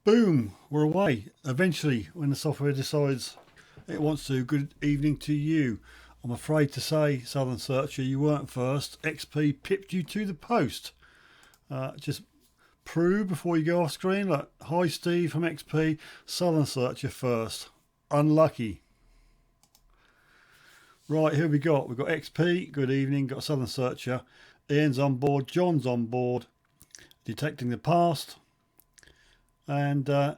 Boom, we're away. Eventually, when the software decides it wants to. Good evening to you. I'm afraid to say, Southern Searcher, you weren't first. XP pipped you to the post. Just prove before you go off screen. Like, hi Steve from XP, Southern Searcher first. Unlucky. Right, here we got. We've got XP, good evening, got Southern Searcher. Ian's on board, John's on board. Detecting the past. And yeah,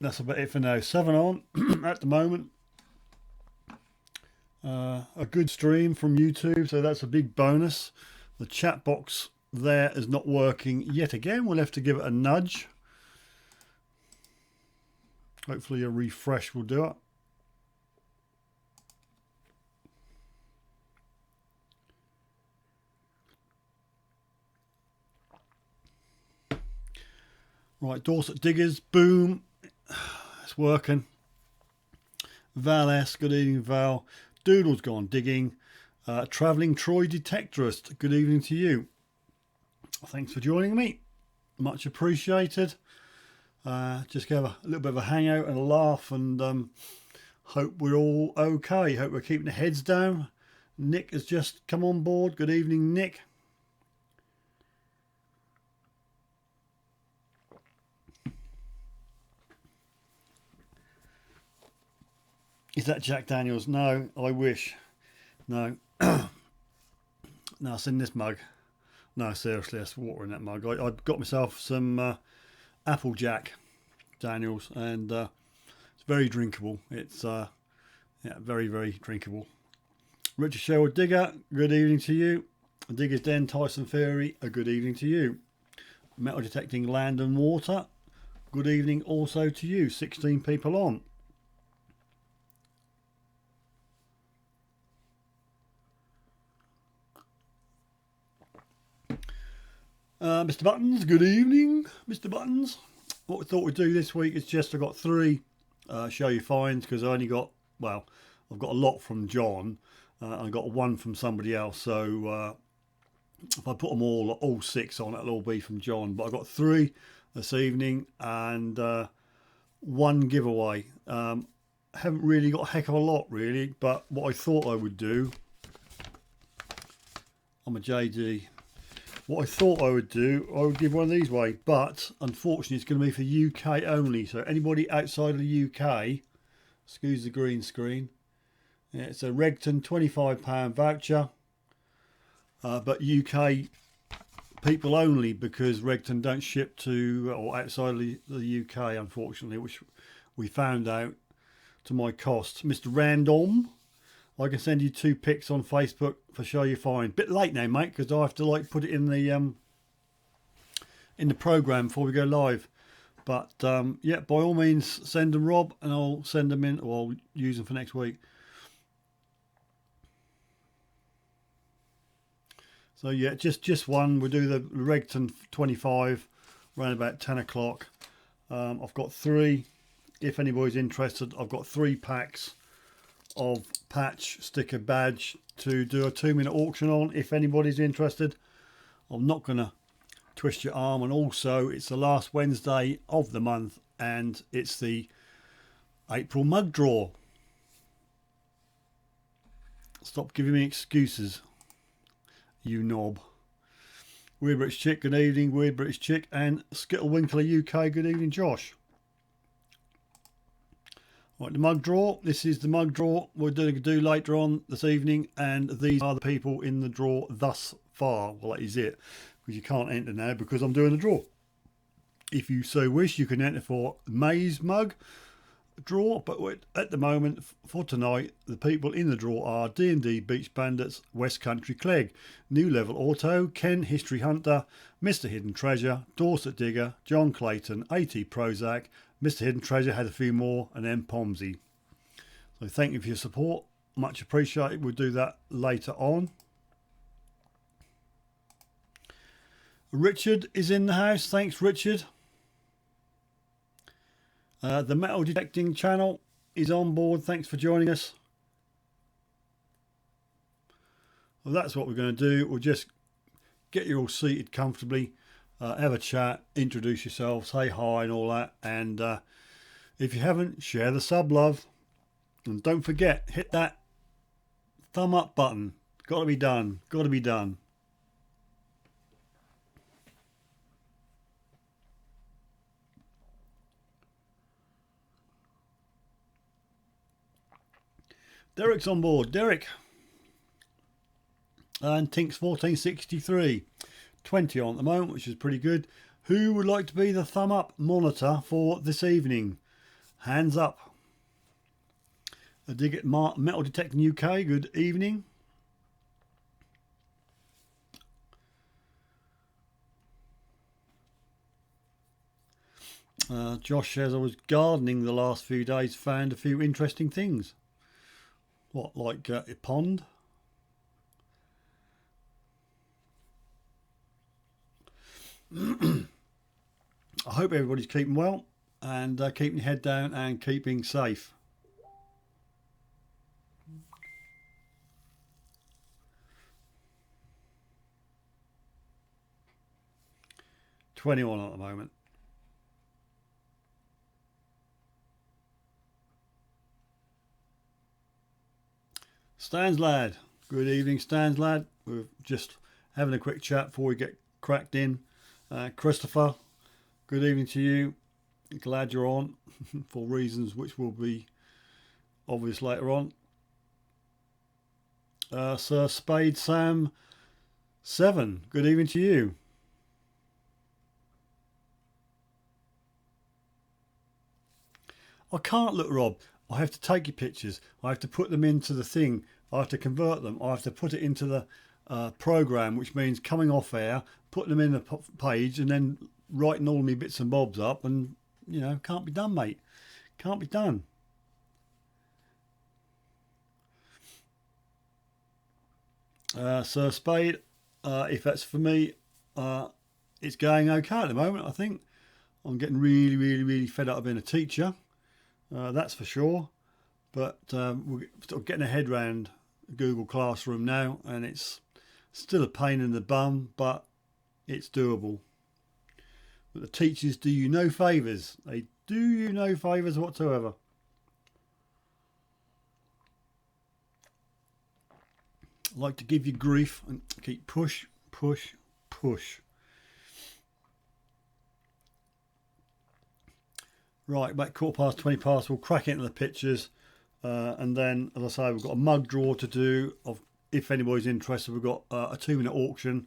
that's about it for now. 7 on at the moment. A good stream from YouTube, so that's a big bonus. The chat box there is not working yet again. We'll have to give it a nudge. Hopefully a refresh will do it. Right, Dorset Diggers, boom. It's working. Val S, good evening Val. Doodle's gone digging. Travelling Troy Detectorist, good evening to you. Thanks for joining me. Much appreciated. Just have a little bit of a hangout and a laugh, and hope we're all okay. Hope we're keeping the heads down. Nick has just come on board. Good evening, Nick. Is that Jack Daniels? No, I wish. No. No, it's in this mug. No, seriously, there's water in that mug. I got myself some Apple Jack Daniels, and it's very drinkable. It's yeah, very, very drinkable. Richard Sherwood Digger, good evening to you. Digger's Den, Tyson Ferry, a good evening to you. Metal Detecting Land and Water, good evening also to you. 16 people on. Mr. Buttons, good evening, Mr. Buttons. What we thought we'd do this week is just, I've got 3 show you finds, because I only got, well, I've got a lot from John, I got 1 from somebody else, so if I put them all 6 on, it'll all be from John. But I've got 3 this evening, and 1 giveaway. Haven't really got a heck of a lot really, but what I thought I would do, I'm a JD. What I thought I would do, I would give one of these away, but unfortunately it's going to be for UK only. So anybody outside of the UK, excuse the green screen, yeah, it's a Regton £25 voucher, but UK people only, because Regton don't ship to or outside of the UK, unfortunately, which we found out to my cost. Mr. Random, I can send you 2 pics on Facebook for show you find. Bit late now, mate, because I have to like put it in the program before we go live. But yeah, by all means, send them, Rob, and I'll send them in, or I'll use them for next week. So yeah, just 1. We'll do the Regton 25 around about 10 o'clock. I've got 3. If anybody's interested, I've got 3 packs of patch sticker badge to do a 2-minute auction on, if anybody's interested. I'm not going to twist your arm, and also it's the last Wednesday of the month, and it's the April mug draw. Stop giving me excuses, you knob. Weird British Chick, good evening. Weird British Chick. And Skittle Winkler UK, good evening, Josh. Right, the mug draw. This is the mug draw we're going to do later on this evening, and these are the people in the draw thus far. Well, that is it, because you can't enter now because I'm doing the draw. If you so wish, you can enter for May's mug draw, but at the moment for tonight, the people in the draw are D&D Beach Bandits, West Country Clegg, New Level Auto, Ken History Hunter, Mr. Hidden Treasure, Dorset Digger, John Clayton, AT Prozac, Mr. Hidden Treasure had a few more, and then Pomsey. So thank you for your support, much appreciated. We'll do that later on. Richard is in the house. Thanks, Richard. The metal detecting channel is on board. Thanks for joining us. Well, that's what we're going to do. We'll just get you all seated comfortably. have a chat, introduce yourself, say hi and all that. And if you haven't, share the sub love. And don't forget, hit that thumb up button. Got to be done. Got to be done. Derek's on board. Derek. And Tinks 1463. 20 on at the moment, which is pretty good. Who would like to be the thumb up monitor for this evening? Hands up. Dig it, Metal Detecting UK. Good evening. Josh says, I was gardening the last few days, found a few interesting things. What, like a pond? I hope everybody's keeping well and keeping your head down and keeping safe. $21 at the moment. Stans lad, good evening, Stans lad. We're just having a quick chat before we get cracked in. Christopher, good evening to you. Glad you're on for reasons which will be obvious later on. Sir Spade Sam 7, good evening to you. I can't look, Rob. I have to take your pictures. I have to put them into the thing. I have to convert them. I have to put it into the program, which means coming off air, putting them in the page, and then writing all my bits and bobs up. And, you know, can't be done, mate. Can't be done. Sir Spade, if that's for me, it's going okay at the moment, I think. I'm getting really, really, really fed up of being a teacher. That's for sure. But we're sort of getting a head round Google Classroom now, and it's still a pain in the bum, but it's doable. But the teachers do you no favours. They do you no favours whatsoever. I like to give you grief and keep push, push, push. Right, about 20 past, we'll crack into the pictures. And then, as I say, we've got a mug draw to do. If anybody's interested, we've got a 2-minute auction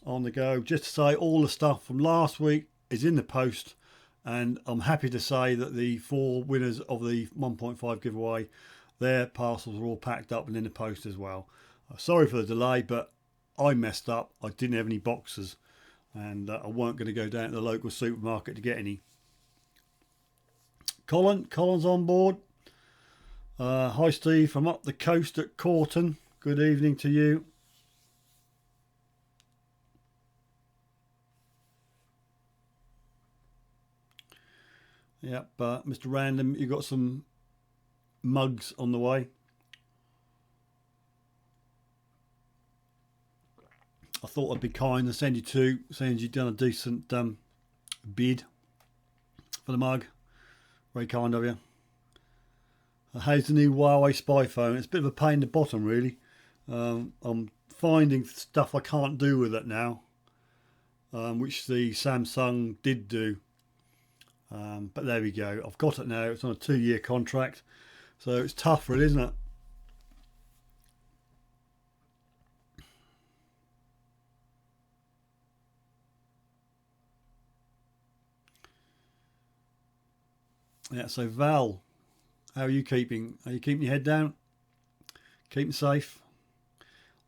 on the go. Just to say, all the stuff from last week is in the post. And I'm happy to say that the 4 winners of the 1.5 giveaway, their parcels are all packed up and in the post as well. Sorry for the delay, but I messed up. I didn't have any boxes. And I weren't going to go down to the local supermarket to get any. Colin's on board. Hi Steve, from up the coast at Corton. Good evening to you. Yep, Mr. Random, you got some mugs on the way. I thought I'd be kind and send you 2, saying you've done a decent bid for the mug. Very kind of you. How's the new Huawei spy phone? It's a bit of a pain in the bottom, really. I'm finding stuff I can't do with it now, which the Samsung did do. But there we go. I've got it now. It's on a 2-year contract, so it's tough, really, isn't it? Yeah. So Val, how are you keeping? Are you keeping your head down? Keeping safe?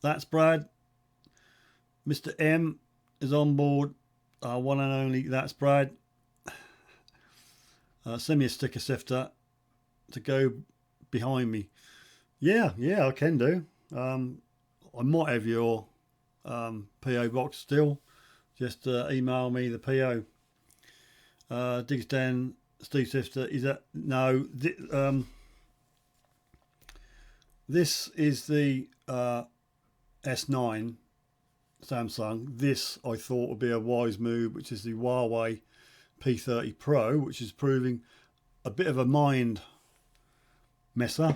That's Brad. Mr. M is on board. One and only. That's Brad. Send me a sticker, Sifter, to go behind me. Yeah, I can do. I might have your PO box still. Just email me the PO. Digs down. Steve Sifter, is that no? This is the S9 Samsung. This I thought would be a wise move, which is the Huawei P30 Pro, which is proving a bit of a mind messer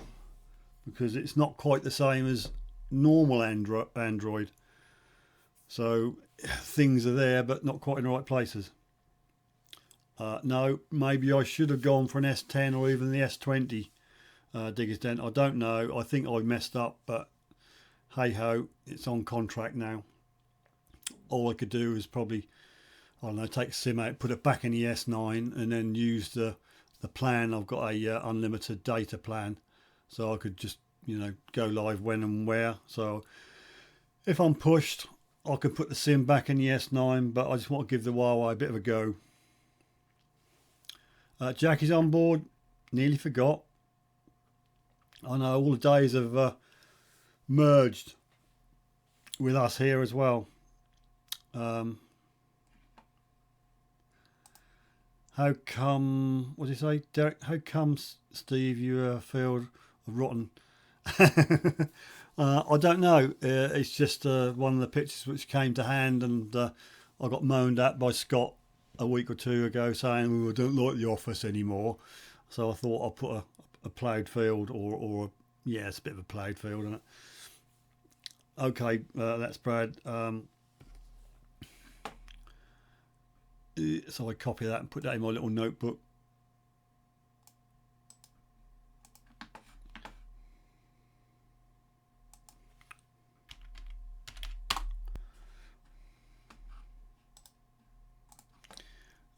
because it's not quite the same as normal Android. So things are there, but not quite in the right places. No, maybe I should have gone for an S10 or even the S20 Digger's Den. I don't know. I think I messed up, but hey ho, it's on contract now. All I could do is probably, I don't know, take a SIM out, put it back in the S9, and then use the plan. I've got a unlimited data plan, so I could just, you know, go live when and where. So if I'm pushed, I can put the SIM back in the S9, but I just want to give the Huawei a bit of a go. Jackie's on board. Nearly forgot. I know all the days have merged with us here as well. How come, what did you say, Derek? How come, Steve, you feel rotten? I don't know. It's just one of the pictures which came to hand, and I got moaned at by Scott a week or two ago saying we don't like the office anymore. So I thought I'll put a ploughed field, or yeah, it's a bit of a ploughed field, isn't it? Okay, that's Brad. So I copy that and put that in my little notebook.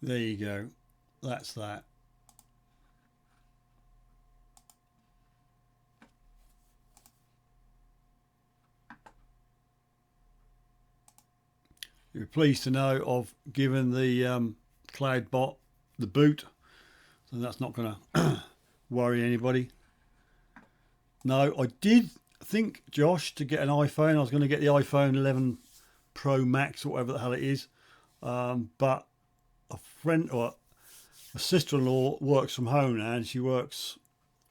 There you go. That's that. You're pleased to know I've given the cloud bot the boot, so that's not going to worry anybody. No, I did think, Josh, to get an iPhone. I was going to get the iPhone 11 Pro Max or whatever the hell it is, but a friend or a sister-in-law works from home now, and she works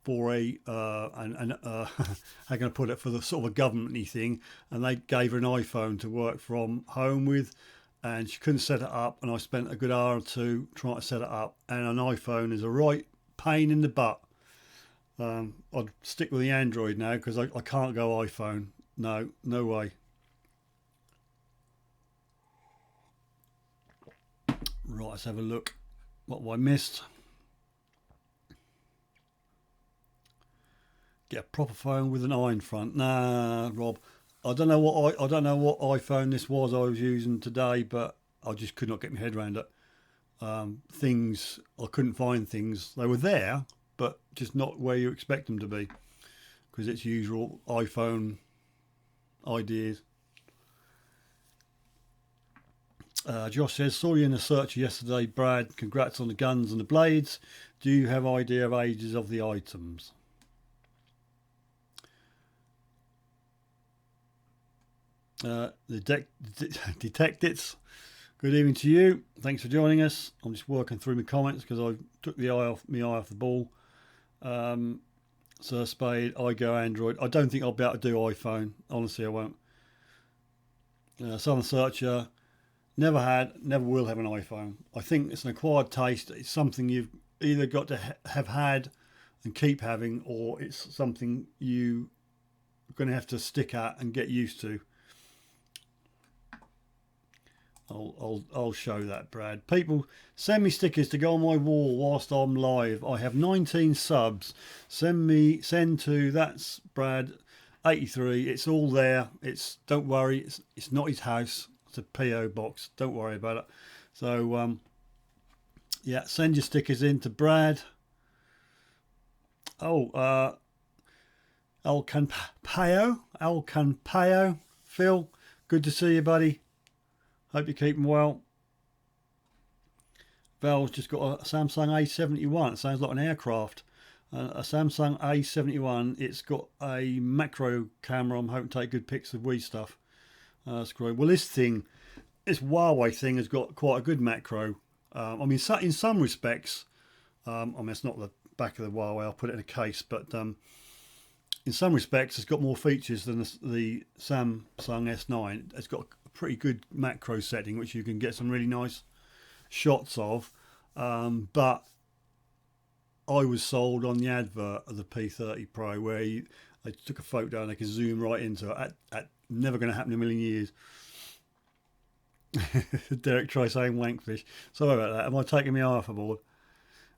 for how can I put it, for the sort of a government-y thing, and they gave her an iPhone to work from home with, and she couldn't set it up, and I spent a good hour or two trying to set it up, and an iPhone is a right pain in the butt. I'd stick with the Android now because I can't go iPhone. No way. Right, let's have a look. What have I missed? Get a proper phone with an eye in front. Nah, Rob. I don't know what iPhone this was I was using today, but I just could not get my head around it. Things, I couldn't find things. They were there, but just not where you expect them to be, because it's usual iPhone ideas. Josh says, saw you in the searcher yesterday, Brad. Congrats on the guns and the blades. Do you have idea of ages of the items? Detectives, good evening to you. Thanks for joining us. I'm just working through my comments because I took my eye off the ball. Sir Spade, I go Android. I don't think I'll be able to do iPhone. Honestly, I won't. Southern Searcher, never had, never will have an iPhone. I think it's an acquired taste. It's something you've either got to have had and keep having, or it's something you're going to have to stick at and get used to. I'll show that, Brad. People, send me stickers to go on my wall whilst I'm live. I have 19 subs. Send to, that's Brad 83. It's all there. Don't worry. It's not his house. It's a PO box. Don't worry about it. So yeah, send your stickers in to Brad. Alcanpayo. Phil, good to see you, buddy. Hope you're keeping well. Val's just got a Samsung A71. It sounds like an aircraft. A Samsung A71. It's got a macro camera. I'm hoping to take good pics of wee stuff. That's great. Well, this Huawei thing has got quite a good macro. I mean, in some respects, I mean, it's not the back of the Huawei. I'll put it in a case, but in some respects, it's got more features than the Samsung S9. It's got pretty good macro setting, which you can get some really nice shots of. But I was sold on the advert of the P30 Pro, where they took a photo and they could zoom right into it. Never going to happen in a million years. Derek try saying wankfish. Sorry about that. Am I taking me half aboard?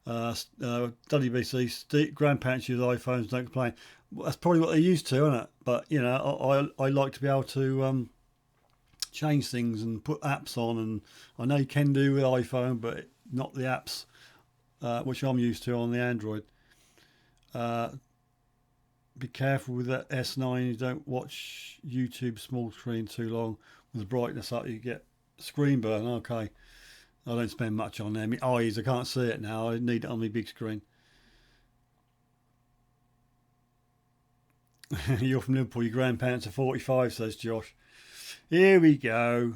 WBC, grandparents use iPhones, don't complain. Well, that's probably what they're used to, isn't it? But, you know, I like to be able to change things and put apps on. And I know you can do with iPhone, but not the apps which I'm used to on the Android. Be careful with that S9. You don't watch YouTube small screen too long with the brightness up. You get screen burn. Okay. I don't spend much on there. My eyes, I can't see it now. I need it on my big screen. You're from Liverpool. Your grandparents are 45, says Josh. Here we go.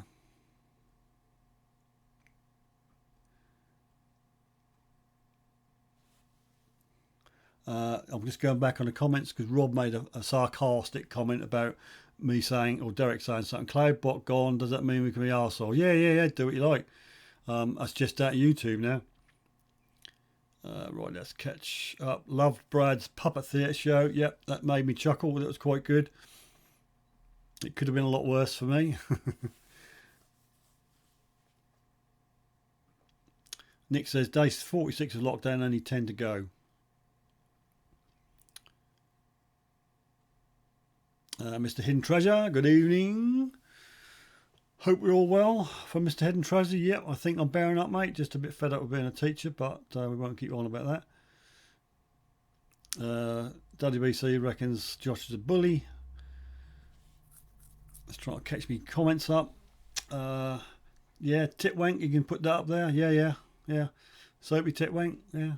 I'm just going back on the comments because Rob made a sarcastic comment about me saying, or Derek saying something. Cloudbot gone. Does that mean we can be arsehole? Yeah. Do what you like. That's just at YouTube now. Right, let's catch up. Loved Brad's Puppet Theatre show. Yep, that made me chuckle. That was quite good. It could have been a lot worse for me. Nick says, day 46 of lockdown, only 10 to go. Mr. Hidden Treasure, good evening. Hope we're all well. From Mr. Hidden Treasure, yep, I think I'm bearing up, mate. Just a bit fed up with being a teacher, but we won't keep on about that. WBC reckons Josh is a bully. Let's try to catch me comments up. Yeah, Titwank, you can put that up there. Yeah. Soapy Titwank, yeah.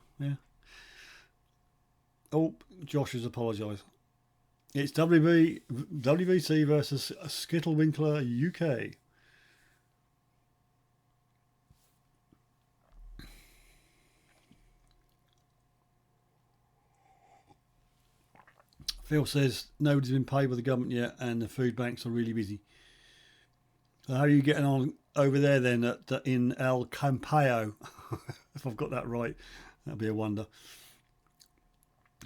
Oh, Josh has apologised. It's WBC versus Skittlewinkler UK. Phil says nobody's been paid by the government yet and the food banks are really busy. So how are you getting on over there then in El Campillo? If I've got that right, that'd be a wonder.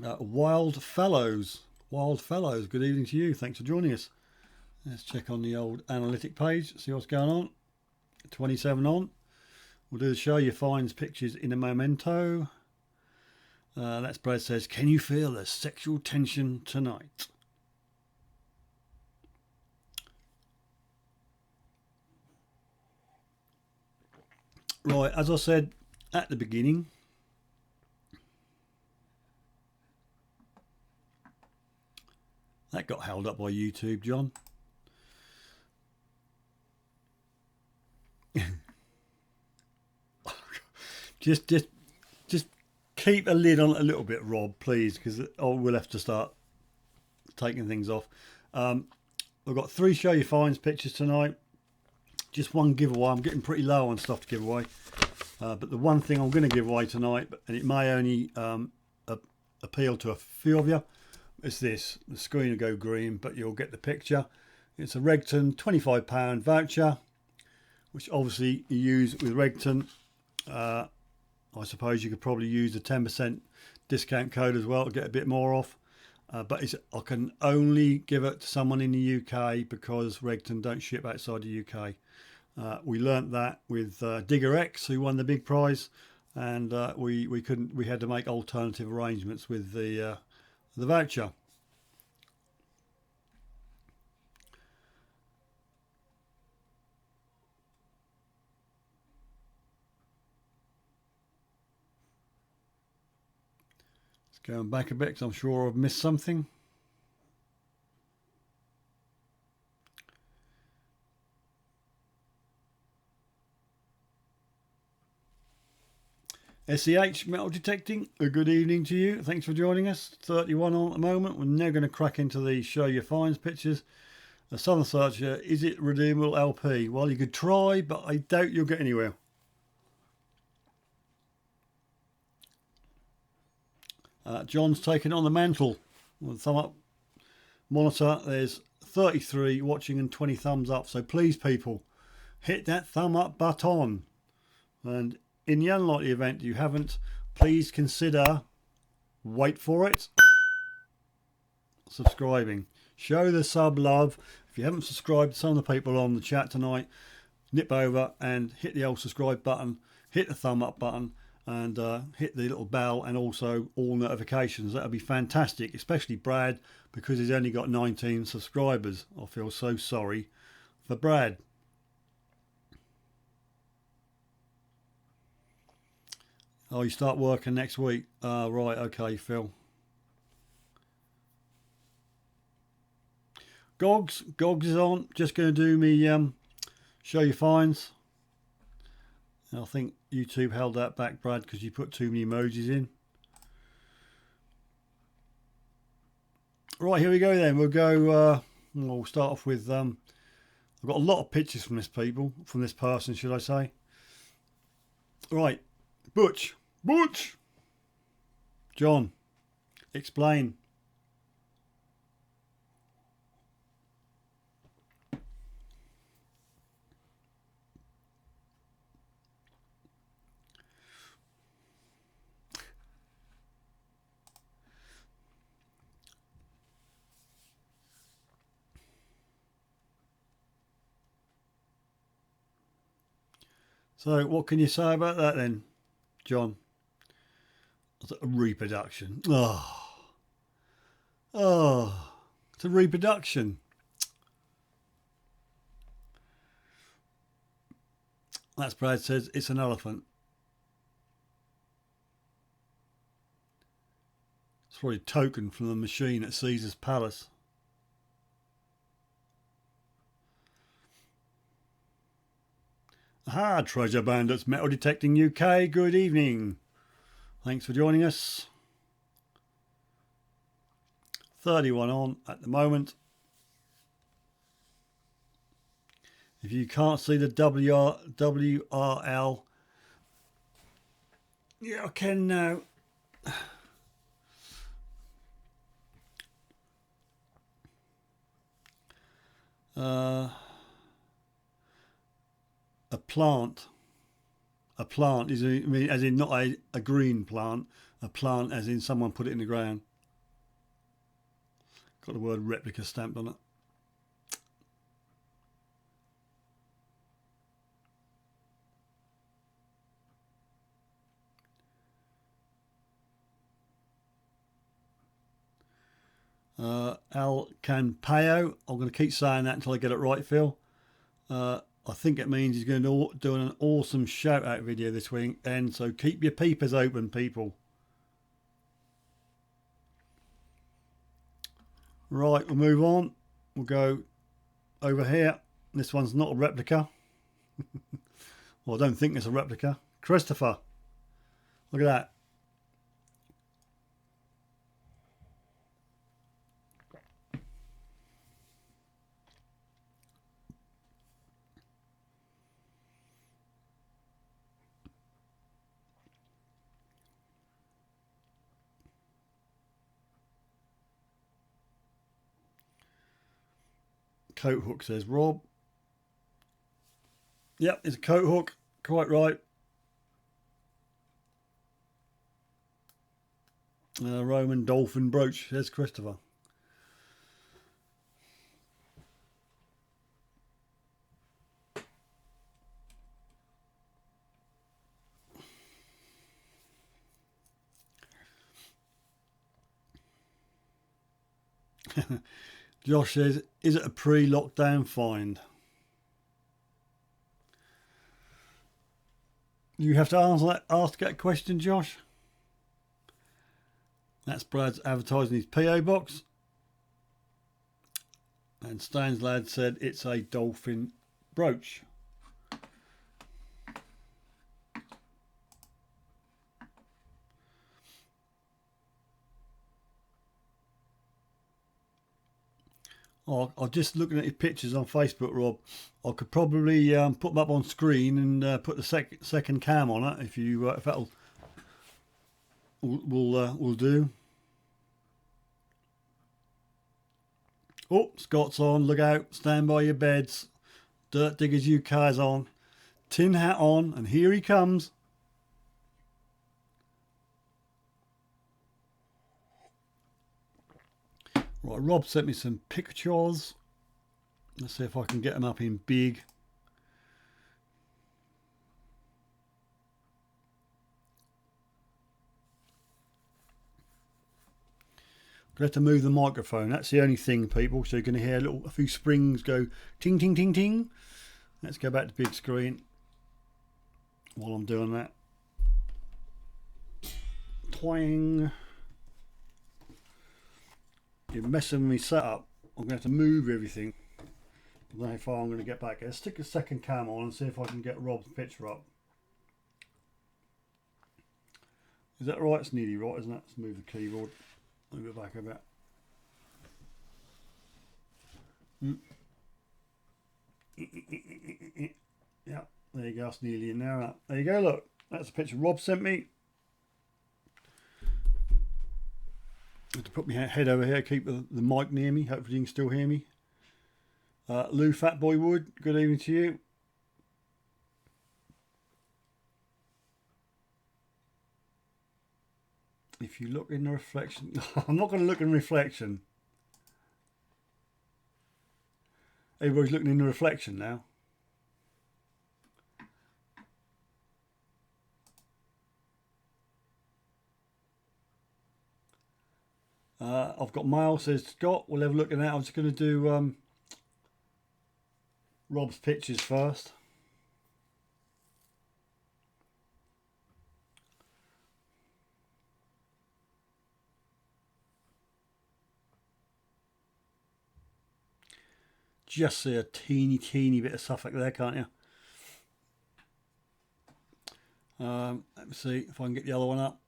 Wild Fellows, good evening to you. Thanks for joining us. Let's check on the old analytic page, see what's going on. 27 on. We'll do the show your finds pictures in a memento. That's Brad says, can you feel the sexual tension tonight? Right, as I said at the beginning, that got held up by YouTube, John. just keep a lid on it a little bit, Rob, please, because we'll have to start taking things off. We've got 3 show your finds pictures tonight. Just one giveaway. I'm getting pretty low on stuff to give away. But the one thing I'm going to give away tonight, and it may only appeal to a few of you, is this. The screen will go green, but you'll get the picture. It's a Regton £25 voucher, which obviously you use with Regton. I suppose you could probably use the 10% discount code as well to get a bit more off. But I can only give it to someone in the UK because Regton don't ship outside the UK. We learnt that with Digger X, who won the big prize, and we couldn't. We had to make alternative arrangements with the voucher. Going back a bit because I'm sure I've missed something. SEH Metal Detecting, a good evening to you. Thanks for joining us. 31 on at the moment. We're now going to crack into the show your finds pictures. The Southern Searcher, is it redeemable LP? Well, you could try, but I doubt you'll get anywhere. John's taken on the mantle. With thumb up monitor, there's 33 watching and 20 thumbs up. So please, people, hit that thumb up button. And in the unlikely event you haven't, please consider, wait for it, subscribing. Show the sub love. If you haven't subscribed, some of the people on the chat tonight, nip over and hit the old subscribe button, hit the thumb up button, and hit the little bell, and also all notifications. That would be fantastic, especially Brad, because he's only got 19 subscribers. I feel so sorry for Brad. Oh, you start working next week. Right, okay, Phil. Gogs is on. Just going to do me show your finds. I think YouTube held that back, Brad, because you put too many emojis in. Right, here we go then. We'll go. We'll start off with. I've got a lot of pictures from this person, should I say? Right, Butch, John, explain. So what can you say about that then, John? It's a reproduction. Oh, it's a reproduction. That's Brad says it's an elephant. It's probably a token from the machine at Caesar's Palace. Aha, Treasure Bandits, Metal Detecting UK, good evening. Thanks for joining us. 31 on at the moment. If you can't see the WRL, yeah, I can now. A plant is, as in not a green plant, a plant as in someone put it in the ground. Got the word replica stamped on it. Al Campeo, I'm going to keep saying that until I get it right, Phil. I think it means he's going to do an awesome shout out video this week, and so keep your peepers open, people. Right, we'll move on. We'll go over here. This one's not a replica. Well, I don't think it's a replica. Christopher, look at that. Coat hook, says Rob. Yep, it's a coat hook. Quite right. Roman dolphin brooch, says Christopher. Josh says, is it a pre-lockdown find? You have to ask that question, Josh. That's Brad's advertising his PO box. And Stan's lad said it's a dolphin brooch. Oh, I'm just looking at your pictures on Facebook, Rob. I could probably put them up on screen and put the second cam on it if you if that'll will do. Oh, Scott's on. Look out. Stand by your beds. Dirt Diggers UK's on. Tin hat on. And here he comes. Right, Rob sent me some pictures. Let's see if I can get them up in big. I have to move the microphone. That's the only thing, people. So you're going to hear a few springs go ting, ting, ting, ting. Let's go back to big screen while I'm doing that. Twang. You're messing with me setup. I'm going to have to move everything. I don't know how far I'm going to get back. Let's stick a second cam on and see if I can get Rob's picture up. Is that right? It's nearly right, isn't it? Let's move the keyboard. Move it back a bit. Yeah, there you go. It's nearly in there. There you go. Look, that's a picture Rob sent me. I have to put my head over here, keep the mic near me. Hopefully you can still hear me. Lou Fatboy Wood, good evening to you. If you look in the reflection, I'm not going to look in reflection. Everybody's looking in the reflection now. I've got mail, says Scott. We'll have a look at that. I'm just going to do Rob's pictures first. Just see a teeny bit of Suffolk there, can't you? Let me see if I can get the other one up.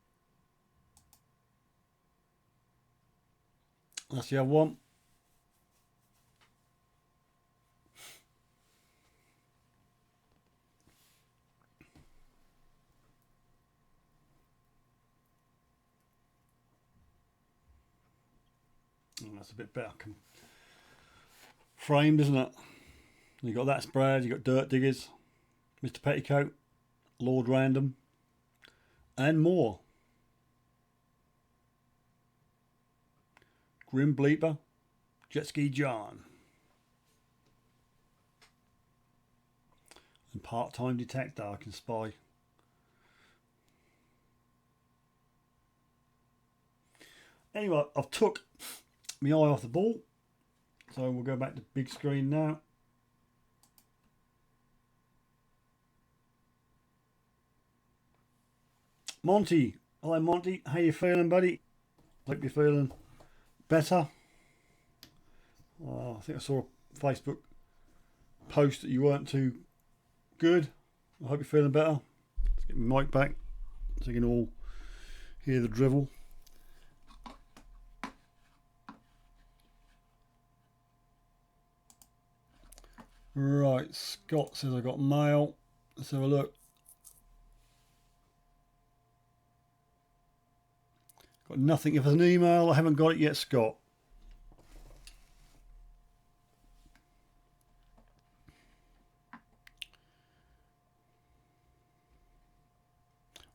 That's the other one. Oh, that's a bit better. Framed, isn't it? You got That's Brad, you got Dirt Diggers, Mr. Petticoat, Lord Random, and more. Grim Bleeper, Jet Ski John, and Part-Time Detector. I can spy. Anyway, I've took my eye off the ball, so we'll go back to big screen now. Monty, hello Monty, how you feeling, buddy? Hope you're feeling better. I think I saw a Facebook post that you weren't too good. I hope you're feeling better. Let's get my mic back so you can all hear the drivel. Right, Scott says I got mail. Let's have a look. Got nothing. If there's an email, I haven't got it yet, Scott.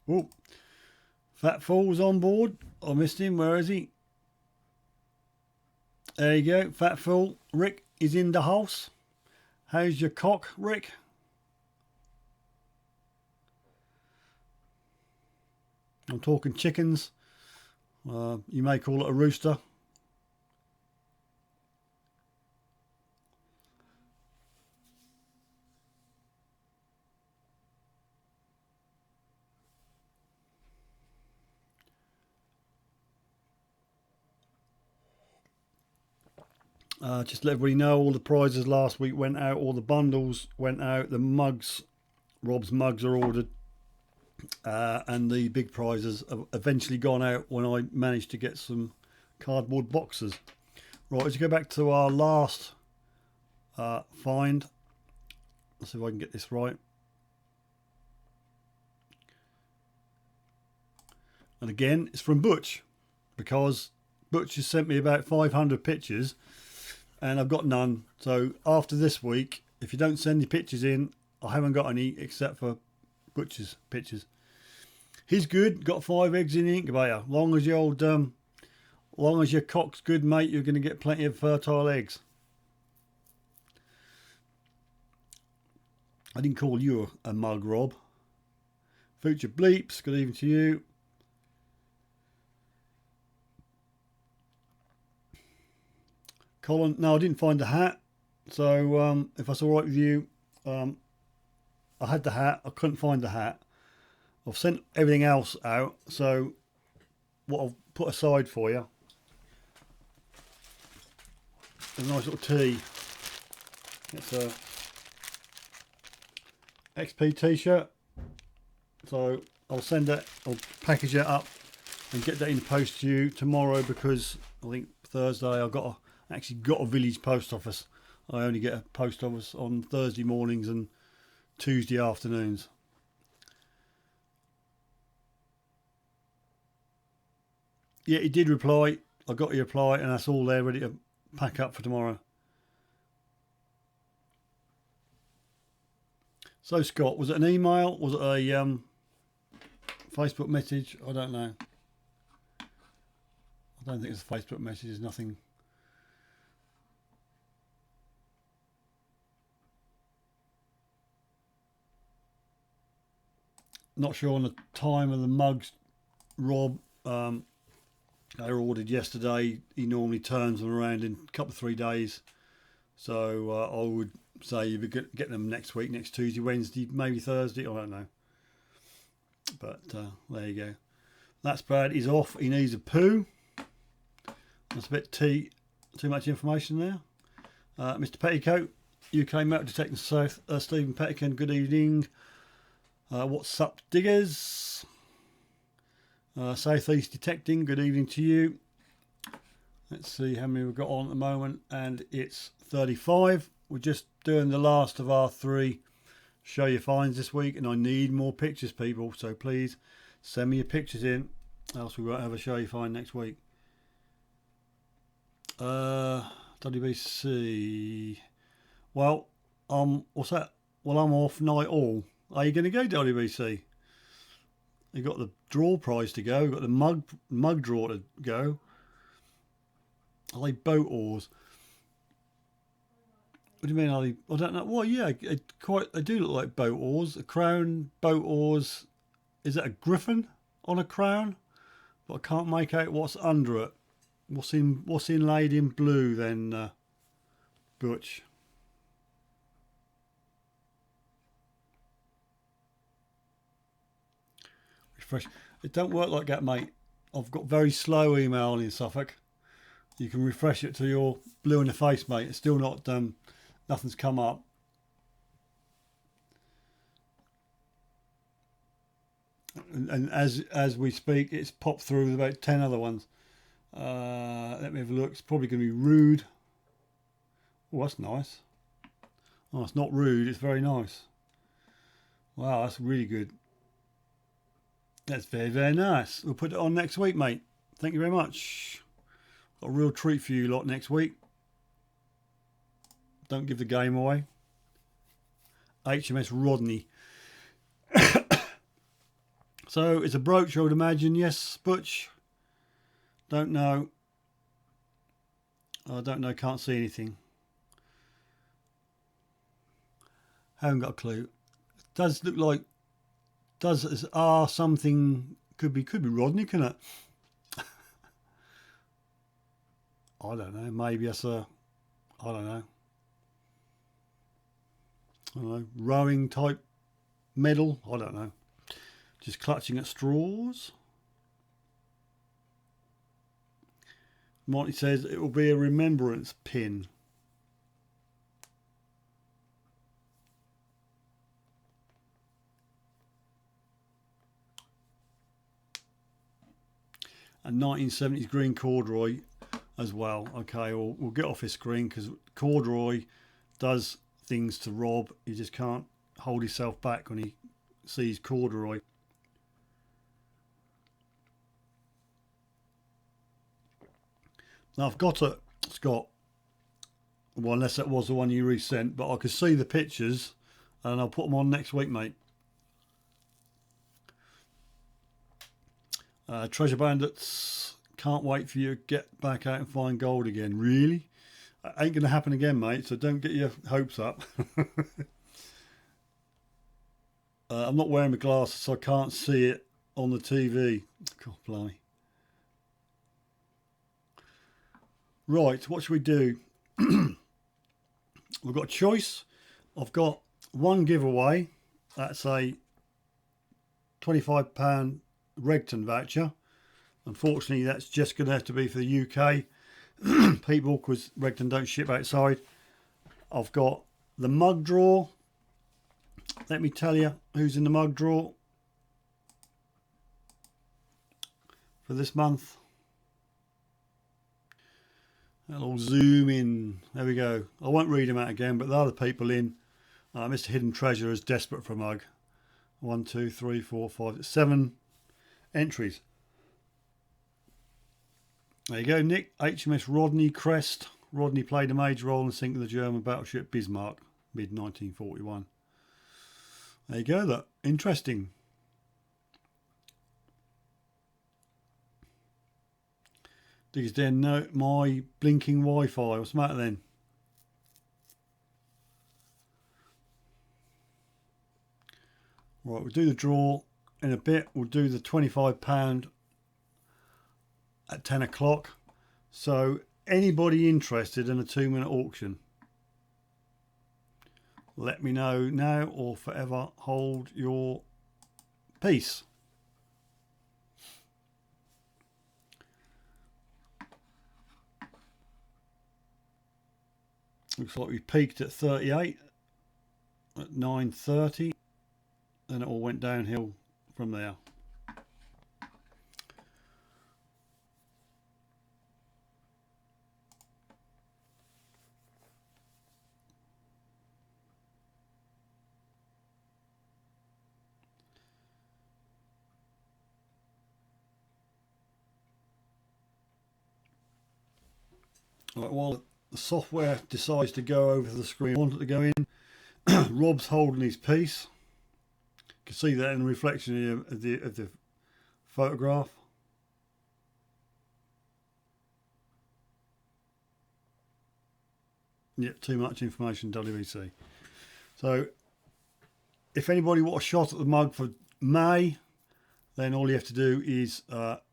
Oh, Fat Fool's on board. I missed him. Where is he? There you go. Fat Fool. Rick is in the house. How's your cock, Rick? I'm talking chickens. You may call it a rooster. Just to let everybody know, all the prizes last week went out. All the bundles went out. The mugs, Rob's mugs are ordered. And the big prizes have eventually gone out when I managed to get some cardboard boxes. Right, let's go back to our last find. Let's see if I can get this right. And again, it's from Butch, because Butch has sent me about 500 pictures and I've got none. So after this week, if you don't send your pictures in, I haven't got any except for Butcher's pictures. He's good. Got 5 eggs in the incubator. Long as long as your cock's good, mate, you're going to get plenty of fertile eggs. I didn't call you a mug, Rob. Future Bleeps, good evening to you. Colin, no, I didn't find the hat. So if that's all right with you, I had the hat. I couldn't find the hat. I've sent everything else out. So what I've put aside for you, a nice little tea. It's a XP t-shirt. So I'll send it, I'll package it up and get that in the post to you tomorrow, because I think Thursday I've actually got a village post office. I only get a post office on Thursday mornings and Tuesday afternoons. Yeah, he did reply. I got your reply, and that's all there ready to pack up for tomorrow. So Scott, was it an email? Was it a Facebook message? I don't know. I don't think it's a Facebook message. There's nothing. Not sure on the time of the mugs, Rob. They were ordered yesterday. He normally turns them around in a couple of 3 days. So I would say you would get them next week, next Tuesday, Wednesday, maybe Thursday. I don't know. But there you go. That's Brad. He's off. He needs a poo. That's a bit too much information there. Mr. Petticoat, UK Metal Detecting South. Stephen Petticoat, good evening. What's up, diggers? Southeast Detecting, good evening to you. Let's see how many we've got on at the moment, and it's 35. We're just doing the last of our 3 show your finds this week, and I need more pictures, people, so please send me your pictures in, else we won't have a show you find next week. WBC, well, what's that? Well, I'm off night all. Are you going to go WBC? You got the draw prize to go. You got the mug draw to go. Are they boat oars? What do you mean? Are they? I don't know. Well, yeah, they do look like boat oars. A crown, boat oars. Is that a griffin on a crown? But I can't make out what's under it. What's inlaid in blue then, Butch? Refresh. It don't work like that, mate. I've got very slow email in Suffolk. You can refresh it till you're blue in the face, mate. It's still not nothing's come up. And as we speak, it's popped through with about 10 other ones. Let me have a look. It's probably going to be rude. Oh, that's nice. Oh, it's not rude. It's very nice. Wow, that's really good. That's very, very nice. We'll put it on next week, mate. Thank you very much. Got a real treat for you lot next week. Don't give the game away. HMS Rodney. So it's a brooch, I would imagine. Yes, Butch. Don't know. I don't know. Can't see anything. Haven't got a clue. It does look like. Something could be Rodney, can it? I don't know. Maybe that's I don't know. Rowing type medal. I don't know. Just clutching at straws. Marty says it will be a remembrance pin. And 1970s green corduroy as well. Okay, we'll get off his screen because corduroy does things to Rob. He just can't hold himself back when he sees corduroy. Now I've got it, Scott. Well, unless that was the one you resent, but I could see the pictures and I'll put them on next week, mate. Treasure Bandits, can't wait for you to get back out and find gold again. Really? Ain't going to happen again, mate, so don't get your hopes up. I'm not wearing my glasses, so I can't see it on the TV. God, blimey. Right, what should we do? We've got a choice. I've got one giveaway. That's a £25 Regton voucher. Unfortunately, that's just going to have to be for the UK people, because Regton don't ship outside. I've got the mug draw. Let me tell you who's in the mug draw for this month. I'll zoom in. There we go. I won't read them out again, but the other people in. Mr. Hidden Treasure is desperate for a mug. 1, 2, 3, 4, 5, 7 entries. There you go, Nick. HMS Rodney Crest. Rodney played a major role in sinking the German battleship Bismarck, mid-1941. There you go, that. Interesting. These then note my blinking Wi-Fi. What's the matter then? Right, we'll do the draw in a bit. We'll do the £25 at 10 o'clock. So anybody interested in a 2-minute auction, let me know now or forever hold your peace. Looks like we peaked at 38 at 9:30, then it all went downhill from there. Right, while the software decides to go over the screen I want it to go in, Rob's holding his piece. You can see that in the reflection of the photograph. Yep, too much information, WBC. So if anybody wants a shot at the mug for May, then all you have to do is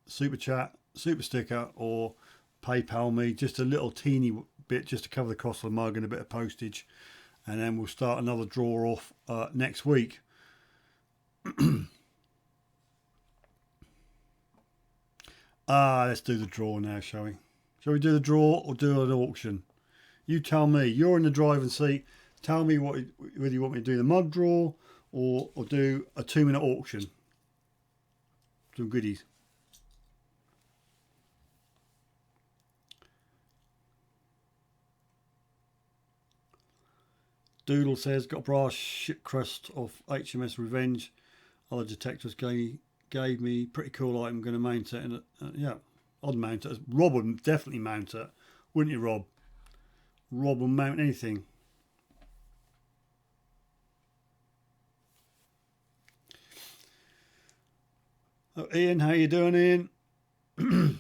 super chat, super sticker, or PayPal me just a little teeny bit just to cover the cost of the mug and a bit of postage, and then we'll start another draw off next week. Let's do the draw now, shall we? Shall we do the draw or do an auction? You tell me. You're in the driving seat. Tell me whether you want me to do the mug draw or do a 2-minute auction. Some goodies. Doodle says, got a brass ship crest off HMS Revenge. Other detectives gave me pretty cool item. I'm going to mount it. And yeah, I'd mount it. Rob would definitely mount it. Wouldn't you, Rob? Rob will mount anything. Oh, Ian, how you doing, Ian?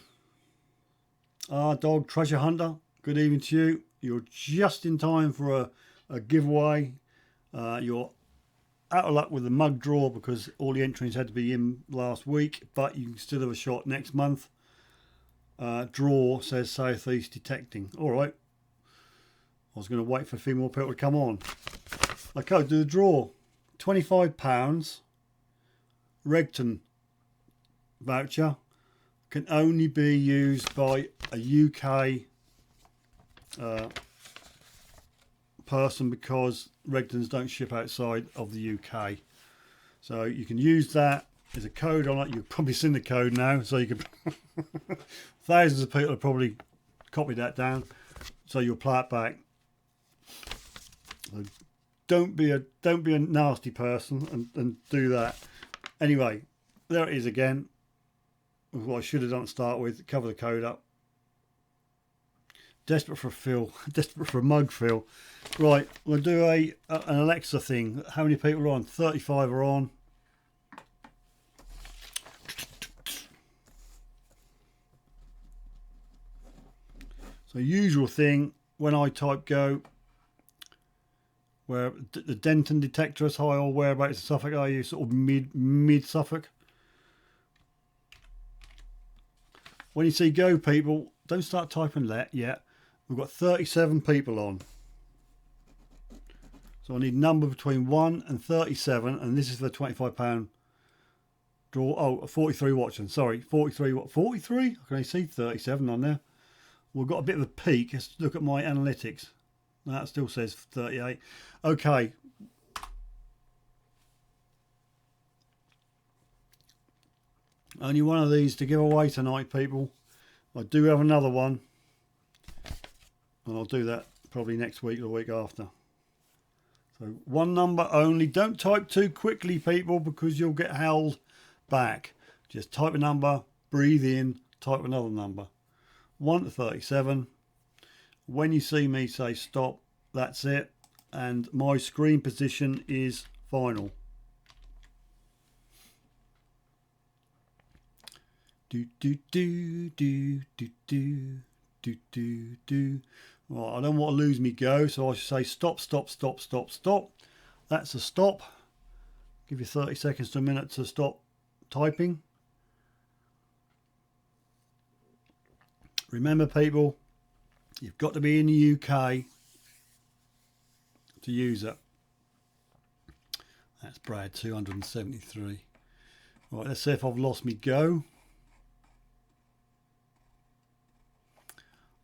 Dog Treasure Hunter, good evening to you. You're just in time for a giveaway. You're out of luck with the mug draw because all the entries had to be in last week, but you can still have a shot next month. Draw says Southeast Detecting. All right. I was going to wait for a few more people to come on. Okay, do the draw. £25 Regton voucher can only be used by a UK person because Regtons don't ship outside of the UK. So you can use that. There's a code on it. You've probably seen the code now, so you can. Thousands of people have probably copied that down, so you'll play it back. So don't be a nasty person and do that. Anyway, there it is again. What I should have done to start with, cover the code up. Desperate for a fill. Desperate for a mug fill. Right, we'll do an Alexa thing. How many people are on? 35 are on. So usual thing when I type go, where the Denton detector is high, or whereabouts in Suffolk are you? Sort of mid Suffolk. When you see go, people, don't start typing let yet. We've got 37 people on. So I need a number between 1 and 37, and this is for the £25 draw. Oh, 43 watching. Sorry, 43. What? 43? I can only see 37 on there. We've got a bit of a peak. Let's look at my analytics. That still says 38. Okay. Only one of these to give away tonight, people. I do have another one, and I'll do that probably next week or the week after. So one number only. Don't type too quickly, people, because you'll get held back. Just type a number, breathe in, type another number. 1 to 37. When you see me say stop, that's it. And my screen position is final. Do do do do do do do do do. Right, I don't want to lose me go, so I should say stop, stop, stop, stop, stop. That's a stop. Give you 30 seconds to a minute to stop typing. Remember, people, you've got to be in the UK to use it. That's Brad 273. Right, let's see if I've lost me go.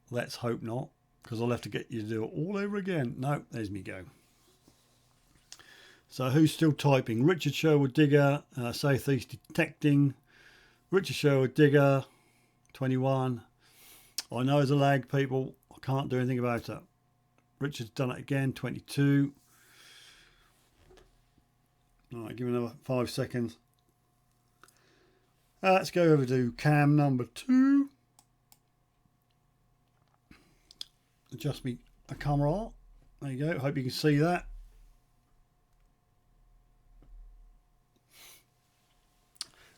Let's hope not, because I'll have to get you to do it all over again. No, there's me go. So who's still typing? Richard Sherwood Digger, Southeast Detecting. Richard Sherwood Digger, 21. I know there's a lag, people. I can't do anything about it. Richard's done it again, 22. All right, give me another 5 seconds. Let's go over to cam number 2. Adjust me a camera. There you go. Hope you can see that.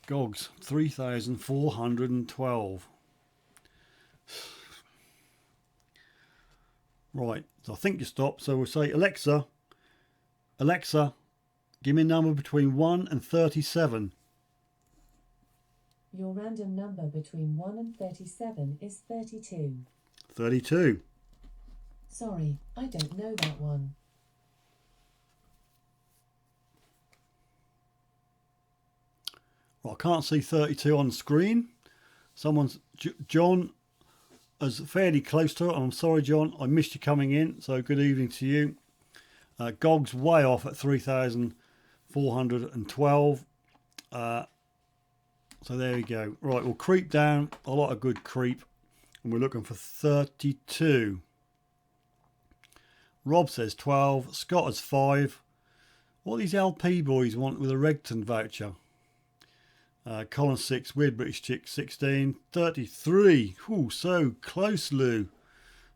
Gogs, 3,412. Right, so I think you stopped. So we'll say Alexa, Alexa, give me a number between 1 and 37. Your random number between 1 and 37 is 32. 32. Sorry, I don't know that one. Well, I can't see 32 on the screen. Someone's John is fairly close to it. I'm sorry, John, I missed you coming in. So good evening to you. Gog's way off at 3,412. So there we go. Right, we'll creep down. A lot of good creep, and we're looking for 32. Rob says 12. Scott has 5. What these LP boys want with a Regton voucher? Colin 6, Weird British Chick 16, 33. Ooh, so close, Lou.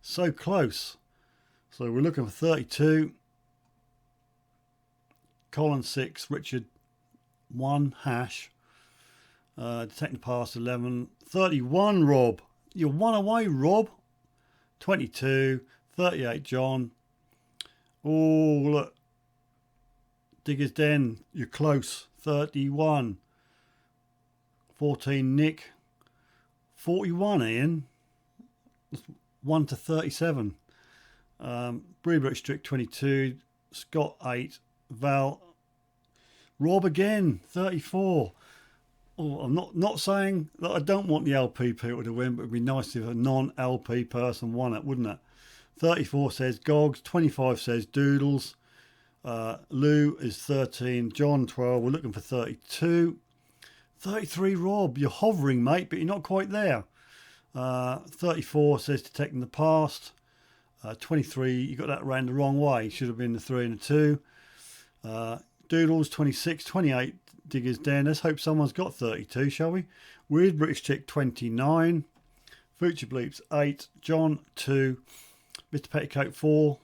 So close. So we're looking for 32. Colin 6, Richard 1, hash. Detecting past 11. 31, Rob. You're 1 away, Rob. 22. 38, John. Oh, look. Digger's Den, you're close. 31. 14, Nick. 41, Ian. 1 to 37. Brewbrook Strict 22. Scott 8. Val. Rob again, 34. Oh, I'm not saying that I don't want the LP people to win, but it'd be nice if a non-LP person won it, wouldn't it? 34 says Gogs. 25 says Doodles. Lou is 13. John 12. We're looking for 32. 33, Rob. You're hovering, mate, but you're not quite there. 34 says Detecting the Past. 23, you got that round the wrong way. Should have been the 3 and the 2. Doodles, 26. 28, Digger's Den. Let's hope someone's got 32, shall we? Weird British Chick, 29. Future Bleeps 8, John 2, Mr. Petticoat 4,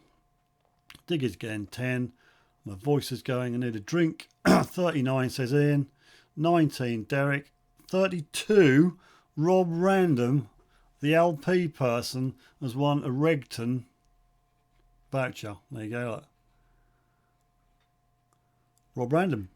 Diggers again 10, my voice is going, I need a drink. 39 says Ian, 19 Derek, 32 Rob Random, the LP person, has won a Regton voucher. There you go. Look. Rob Random.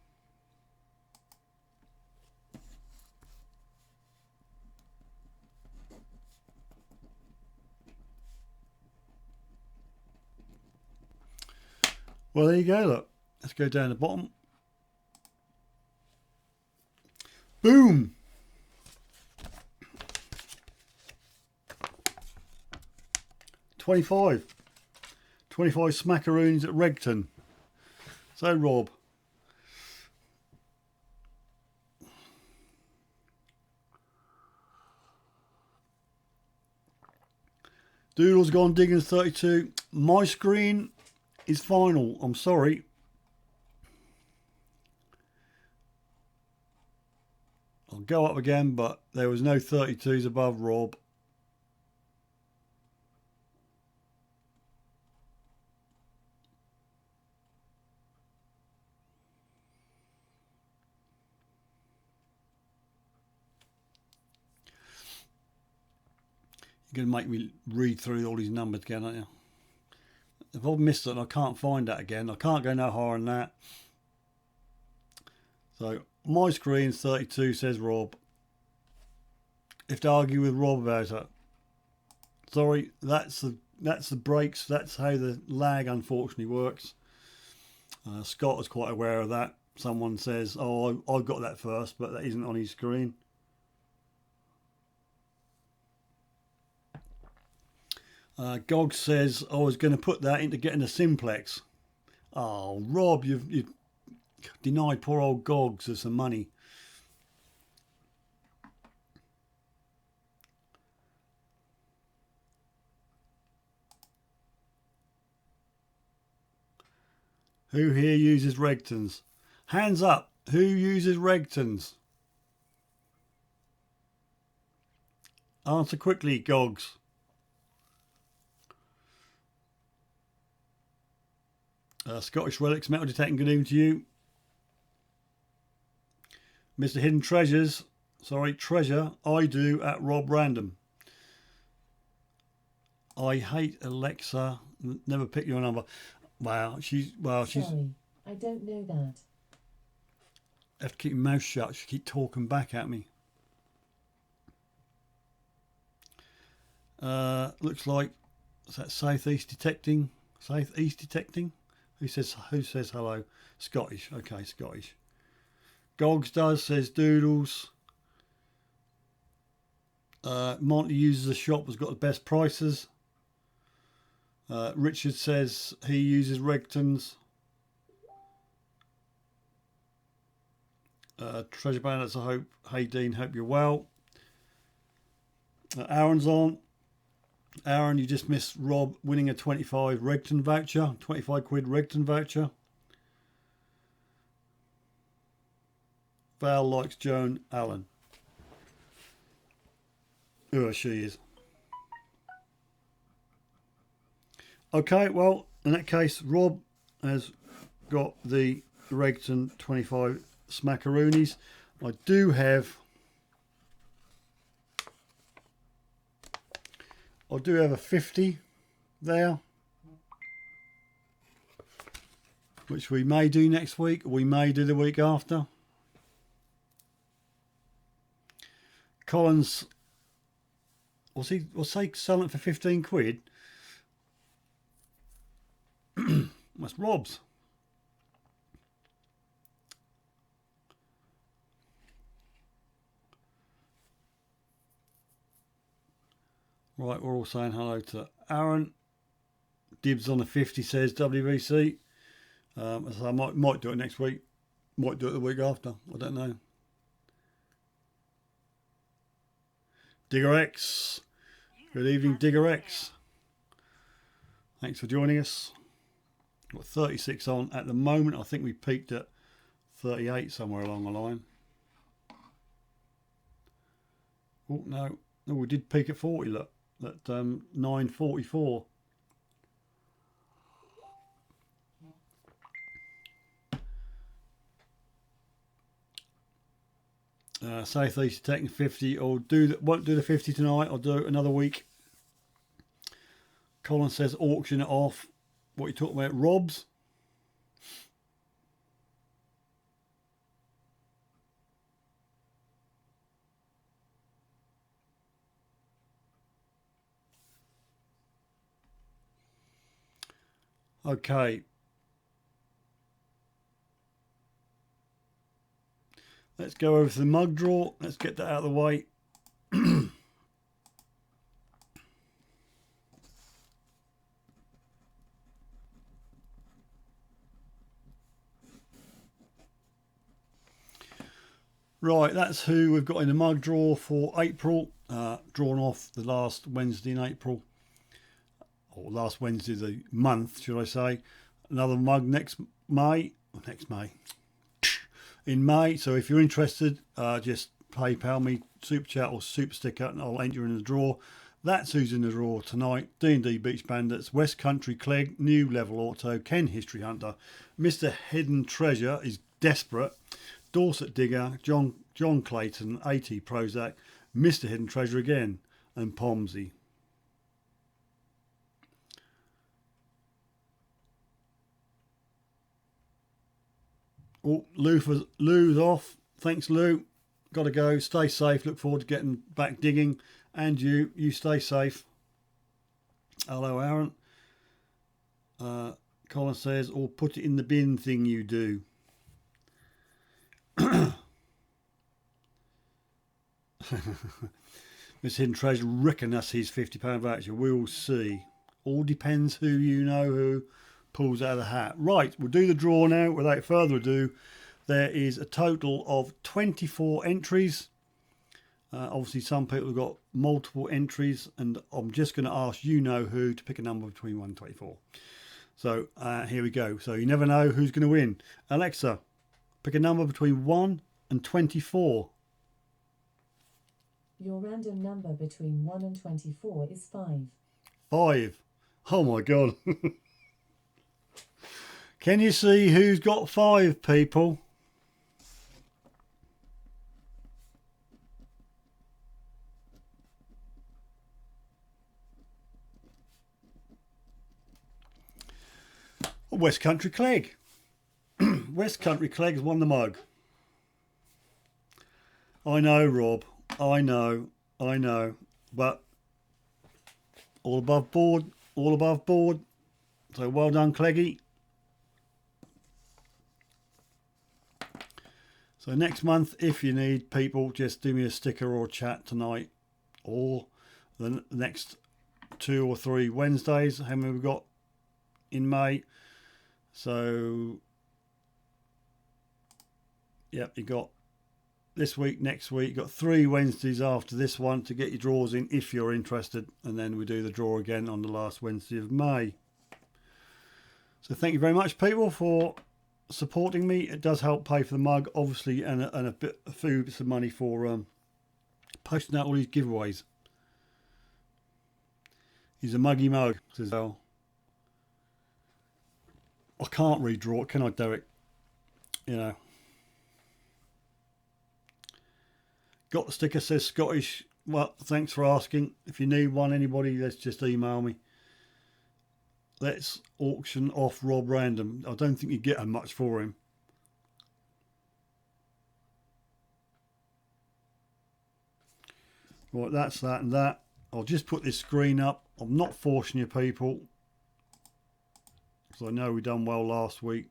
Well, there you go. Look, let's go down the bottom. Boom. $25 smackaroons at Regton. So Rob, Doodle's gone digging 32. My screen is final. I'm sorry. I'll go up again, but there was no 32s above Rob. You're going to make me read through all these numbers again, aren't you? If I've missed it and I can't find that again, I can't go no higher than that. So my screen's 32, says Rob. If to argue with Rob about it, sorry, that's the breaks. That's how the lag unfortunately works. Scott is quite aware of that. Someone says, "Oh, I got that first," but that isn't on his screen. Gog says, I was going to put that into getting a simplex. Oh, Rob, you've denied poor old Gogs of some money. Who here uses Regtons? Hands up. Who uses Regtons? Answer quickly, Gogs. Scottish Relics, Metal Detecting, good evening to you. Mr. Hidden Treasures, sorry, Treasure, I do at Rob Random. I hate Alexa, never pick your number. Wow, she's... Sorry, I don't know that. I have to keep my mouth shut, she keep talking back at me. Looks like, is that Southeast Detecting? Southeast Detecting? Who says hello? Scottish. Okay, Scottish. Gogs does, says Doodles. Monty uses a shop has got the best prices. Richard says he uses Regtons. Treasure Bandits, I hope. Hey Dean, hope you're well. Aaron's on. Aaron, you just missed Rob winning a 25 Regton voucher, 25 quid Regton voucher. Val likes Joan Allen. Who she is. Okay, well, in that case, Rob has got the Regton 25 smackaroonies. I do have a 50 there, which we may do next week, or we may do the week after. Collins, was he selling it for 15 quid? That's Rob's. Right, we're all saying hello to Aaron. Dibs on the 50, says WVC. So I might do it next week. Might do it the week after. I don't know. Digger X. Good evening, Digger X. Thanks for joining us. Got 36 on at the moment. I think we peaked at 38 somewhere along the line. Oh, no. Oh, we did peak at 40, look, at 9.44. Southeast taking 50. Or won't do the 50 tonight. I'll do it another week. Colin says auction it off. What are you talking about, Rob's? Okay. Let's go over to the mug draw. Let's get that out of the way. Right, that's who we've got in the mug draw for April. Drawn off the last Wednesday in April. Or last Wednesday of the month, should I say. Another mug next May. In May. So if you're interested, just PayPal me, Super Chat or Super Sticker, and I'll enter you in the draw. That's who's in the draw tonight. D&D Beach Bandits, West Country Clegg, New Level Auto, Ken History Hunter, Mr. Hidden Treasure is Desperate, Dorset Digger, John Clayton, AT Prozac, Mr. Hidden Treasure again, and Pomsey. Oh, Lou's off. Thanks, Lou. Got to go. Stay safe. Look forward to getting back digging. And you stay safe. Hello, Aaron. Colin says, or put it in the bin thing you do. Miss Hidden Treasure reckon that's his £50 voucher. We'll see. All depends who pulls out of the hat. Right, we'll do the draw now. Without further ado, there is a total of 24 entries. Obviously, some people have got multiple entries, and I'm just going to ask who to pick a number between 1 and 24. So here we go. So you never know who's going to win. Alexa, pick a number between 1 and 24. Your random number between 1 and 24 is 5. 5. Oh my God. Can you see who's got 5, people? West Country Clegg. West Country Clegg has won the mug. I know, Rob. I know. But all above board. So well done, Cleggy. So next month, if you need people, just do me a sticker or a chat tonight, or the next 2 or 3 Wednesdays. How many we've got in May? So, yep, you got this week, next week. You got 3 Wednesdays after this one to get your draws in if you're interested, and then we do the draw again on the last Wednesday of May. So thank you very much, people, for supporting me. It does help pay for the mug, obviously, and a few bits of money for posting out all these giveaways. He's a muggy mug, says well. I can't redraw it, can I, Derek? Got the sticker, says Scottish. Well, thanks for asking. If you need one, anybody, let's just email me. Let's auction off Rob Random. I don't think you get much for him. Right, that's that and that. I'll just put this screen up. I'm not forcing you, people, because I know we done well last week.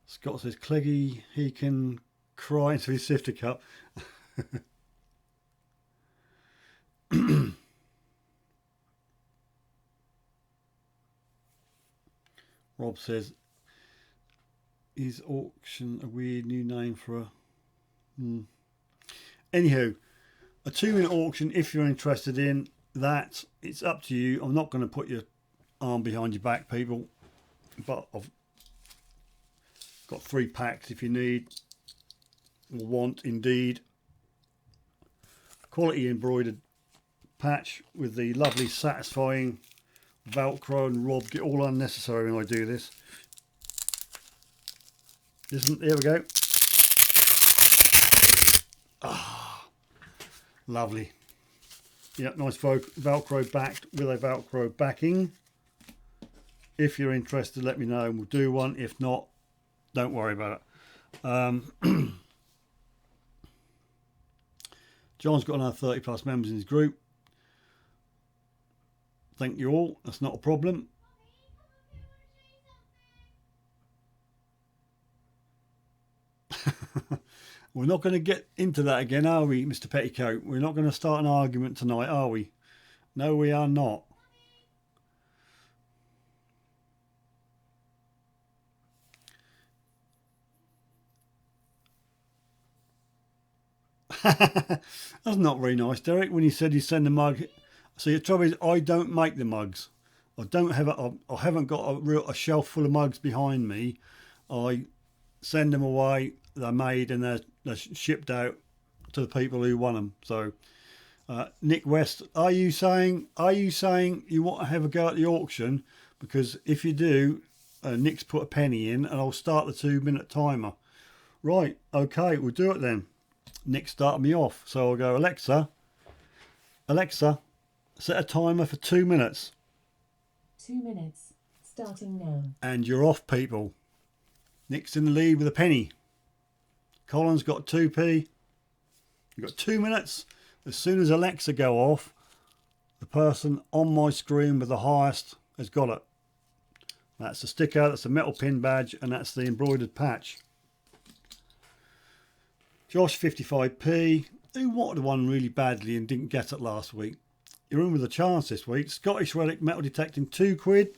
Scott says, Cleggy, he can cry into his sifter cup. Rob says, is auction a weird new name for a... Anywho, a 2-minute auction, if you're interested in that, it's up to you. I'm not going to put your arm behind your back, people. but I've got 3 packs if you need or want. Indeed, quality embroidered patch with the lovely satisfying Velcro, and Rob get all unnecessary when I do this. Here we go. Ah, lovely. Yeah, nice Velcro backed with a Velcro backing. If you're interested, let me know and we'll do one. If not, don't worry about it. John's got another 30 plus members in his group. Thank you all. That's not a problem. We're not going to get into that again, are we, Mr. Petticoat? We're not going to start an argument tonight, are we? No, we are not. That's not very nice, Derek, when you said you send a mug. See, the trouble is, I don't make the mugs. I haven't got a shelf full of mugs behind me. I send them away. They're made and they're shipped out to the people who want them. So, Nick West, are you saying you want to have a go at the auction? Because if you do, Nick's put a penny in, and I'll start the 2-minute timer. Right, okay, we'll do it then. Nick started me off, so I'll go, Alexa, set a timer for 2 minutes. 2 minutes, starting now. And you're off, people. Nick's in the lead with a penny. Colin's got 2p. You've got 2 minutes. As soon as Alexa go off, the person on my screen with the highest has got it. That's the sticker, that's the metal pin badge, and that's the embroidered patch. Josh, 55p. Who wanted one really badly and didn't get it last week? You're in with a chance this week. Scottish Relic metal detecting, £2.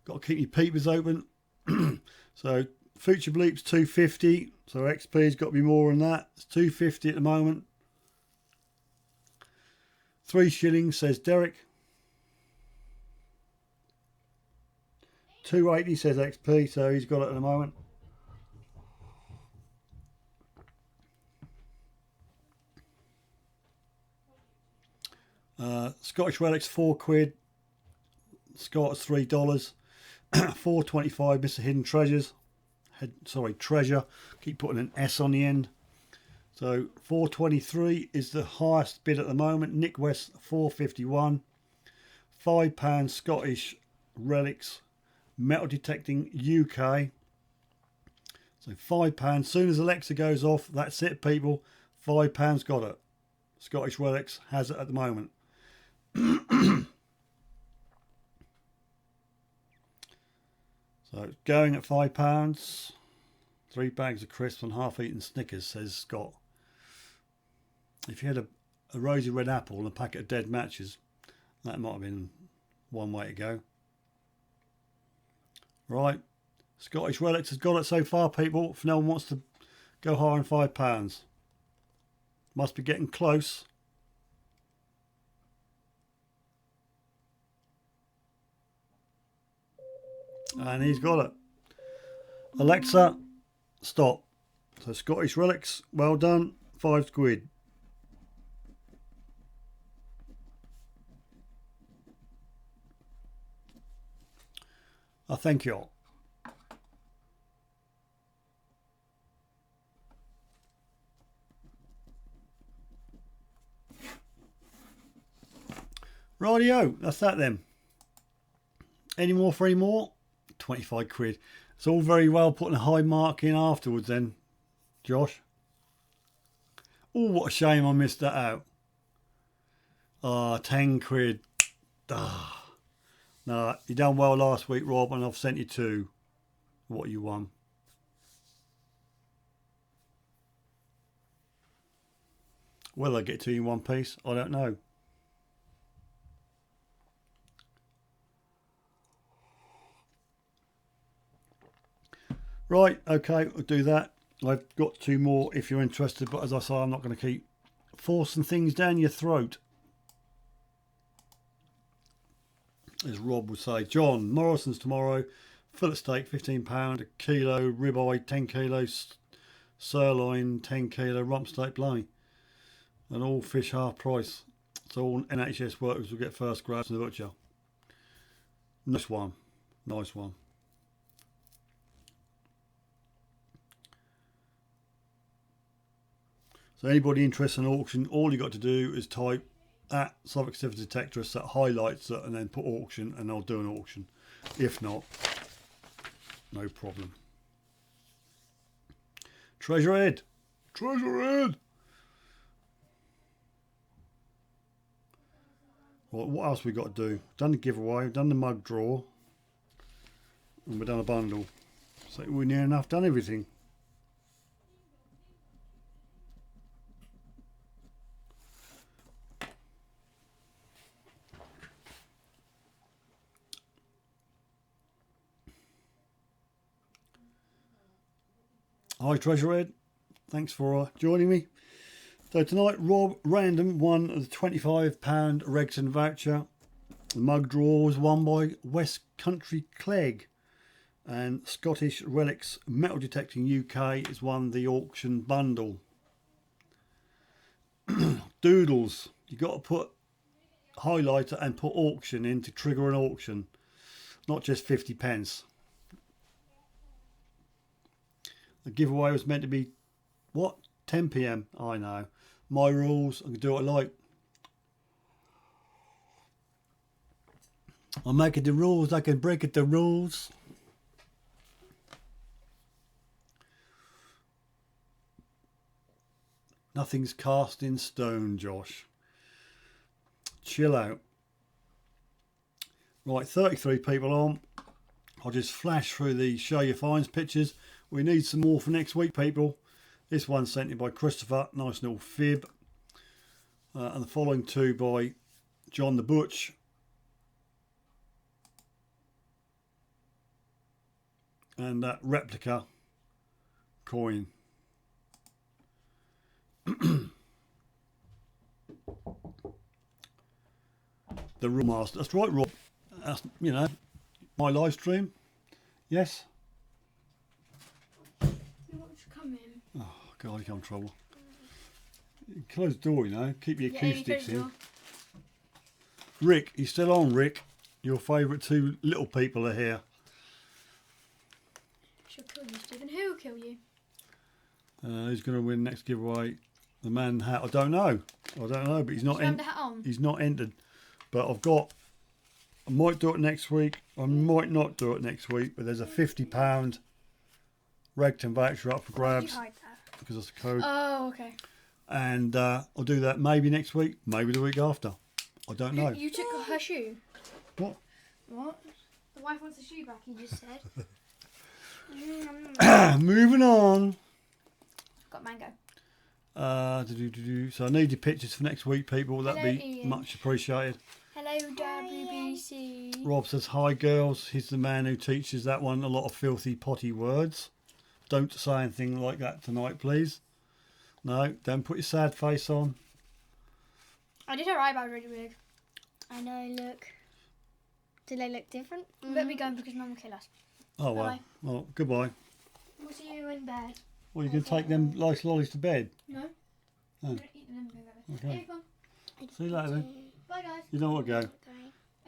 Got to keep your peepers open. So Future Bleeps, 250. So XP's got to be more than that. It's 250 at the moment. 3 shillings, says Derek. 280, says XP. So he's got it at the moment. Scottish Relics, £4. Scott's $3. 4.25, Mr. Hidden Treasures. Treasure. Keep putting an S on the end. So 4.23 is the highest bid at the moment. Nick West, 4.51. £5 Scottish Relics metal detecting UK. So £5. Soon as Alexa goes off, that's it, people. £5 got it. Scottish Relics has it at the moment. So it's going at £5. 3 bags of crisps and half-eaten Snickers, says Scott. If you had a rosy red apple and a packet of dead matches, that might have been one way to go. Right, Scottish Relics has got it so far, people. If no one wants to go higher than £5, must be getting close. And he's got it. Alexa, stop. So Scottish Relics, well done. £5. I thank you all. Rightio, that's that then. Any more for any more? £25. It's all very well putting a high mark in afterwards then, Josh. Oh, what a shame I missed that out. Ah, £10. Ah. No, you done well last week, Rob, and I've sent you 2. What you won. Will I get to you in one piece? I don't know. Right, okay, we'll do that. I've got 2 more if you're interested, but as I say, I'm not going to keep forcing things down your throat. as Rob would say. John, Morrison's tomorrow. Fillet steak, £15 a kilo. Ribeye, 10 kilos. Sirloin, 10 kilo. Rump steak, blimey. And all fish half price. So all NHS workers will get first grabs from the butcher. Nice one. Nice one. So anybody interested in auction, all you got to do is type at Suffolk Sifter Detectorist, that highlights it, and then put auction, and I'll do an auction. If not, no problem. Treasure head. Treasure head. Right, what else we got to do? Done the giveaway, done the mug draw, and we've done a bundle. So we're near enough done everything. Hi Treasure Ed, thanks for joining me. So tonight Rob Random won the £25 Regton voucher. The mug draw was won by West Country Clegg, and Scottish Relics Metal Detecting UK has won the auction bundle. Doodles, you got to put highlighter and put auction in to trigger an auction, not just 50 pence. The giveaway was meant to be, what, 10 PM? I know. My rules, I can do what I like. I'm making the rules, I can break it the rules. Nothing's cast in stone, Josh. Chill out. Right, 33 people on. I'll just flash through the show your finds pictures. We need some more for next week, people. This one sent in by Christopher, nice little fib. And the following two by John the Butch. And that replica coin. The Rule Master. That's right, Rob. That's, you know, my live stream. Yes? You want to come in? Oh, God, you come trouble. Close the door, you know. Keep your acoustics in. Rick, you still on, Rick? Your favourite two little people are here. She'll kill you, Stephen. Who will kill you? Who's going to win next giveaway? The man in the hat. I don't know. But he's not. Should I have the hat on? He's not entered. But I've got. I might do it next week. I might not do it next week. But there's a £50 Regton voucher up for Why did grabs you hide that? because that's the code. Oh, okay. And I'll do that maybe next week, maybe the week after. I don't know. You took her shoe. What? What? The wife wants the shoe back, you just said. Moving on. Got mango. So I need your pictures for next week, people. That'd Hello, be Ian. much appreciated. Hello, WBC. Rob says, hi girls. He's the man who teaches that one a lot of filthy potty words. Don't say anything like that tonight, please. No, don't put your sad face on. I did her eyebrows really big. I know, look. Do they look different? We better be going because Mum will kill us. Oh, well. Bye. Well, goodbye. We'll see you in bed. Well, you can take them nice lollies to bed. No? Oh. I'm going to eat them and go to bed. Okay. Here, come. See you later then. Bye, guys. You don't want to go.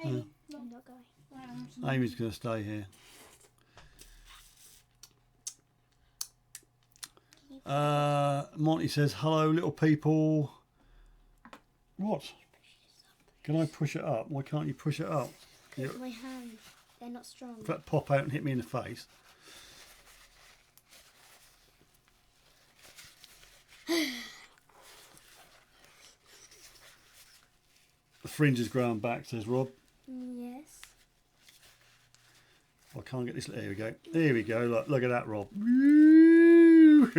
Amy. I'm not going. Amy's going to stay here. Monty says, hello, little people. What? Can I push it up? Why can't you push it up? Because my hands, they're not strong. If that pop out and hit me in the face. The fringe is growing back, says Rob. Yes. I can't get this. There we go. Here we go. Look at that, Rob. Woo!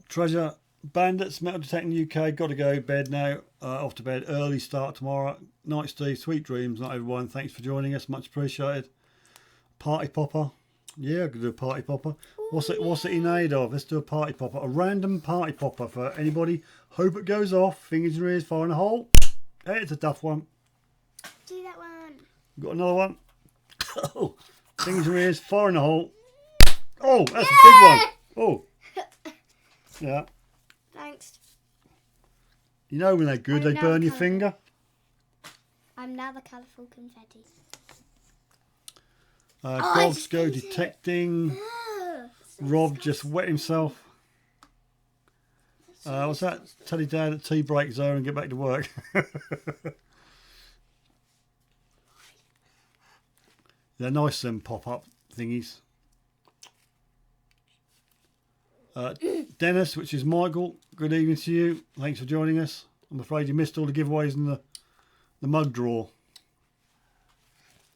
Treasure, Bandits, Metal Detecting UK, got to go, bed now, off to bed, early start tomorrow. Night Steve, sweet dreams, not everyone, thanks for joining us, much appreciated. Party popper, yeah, I could do a party popper. What's it in aid of? Let's do a party popper, a random party popper for anybody. Hope it goes off, fingers in your ears, fire in a hole. Hey, it's a tough one. Do that one. Got another one. Oh, fingers in your ears, fire in a hole. Oh, that's a big one. Oh, yeah. Thanks. You know when they're good, they now burn your colourful. finger. I'm now the colourful confetti. Gobs I just go hate it. detecting. Oh, Rob just wet himself. What's that? Tell your dad at tea break zone and get back to work. They're nice, them pop-up thingies. Dennis, which is Michael, good evening to you. Thanks for joining us. I'm afraid you missed all the giveaways in the mug drawer.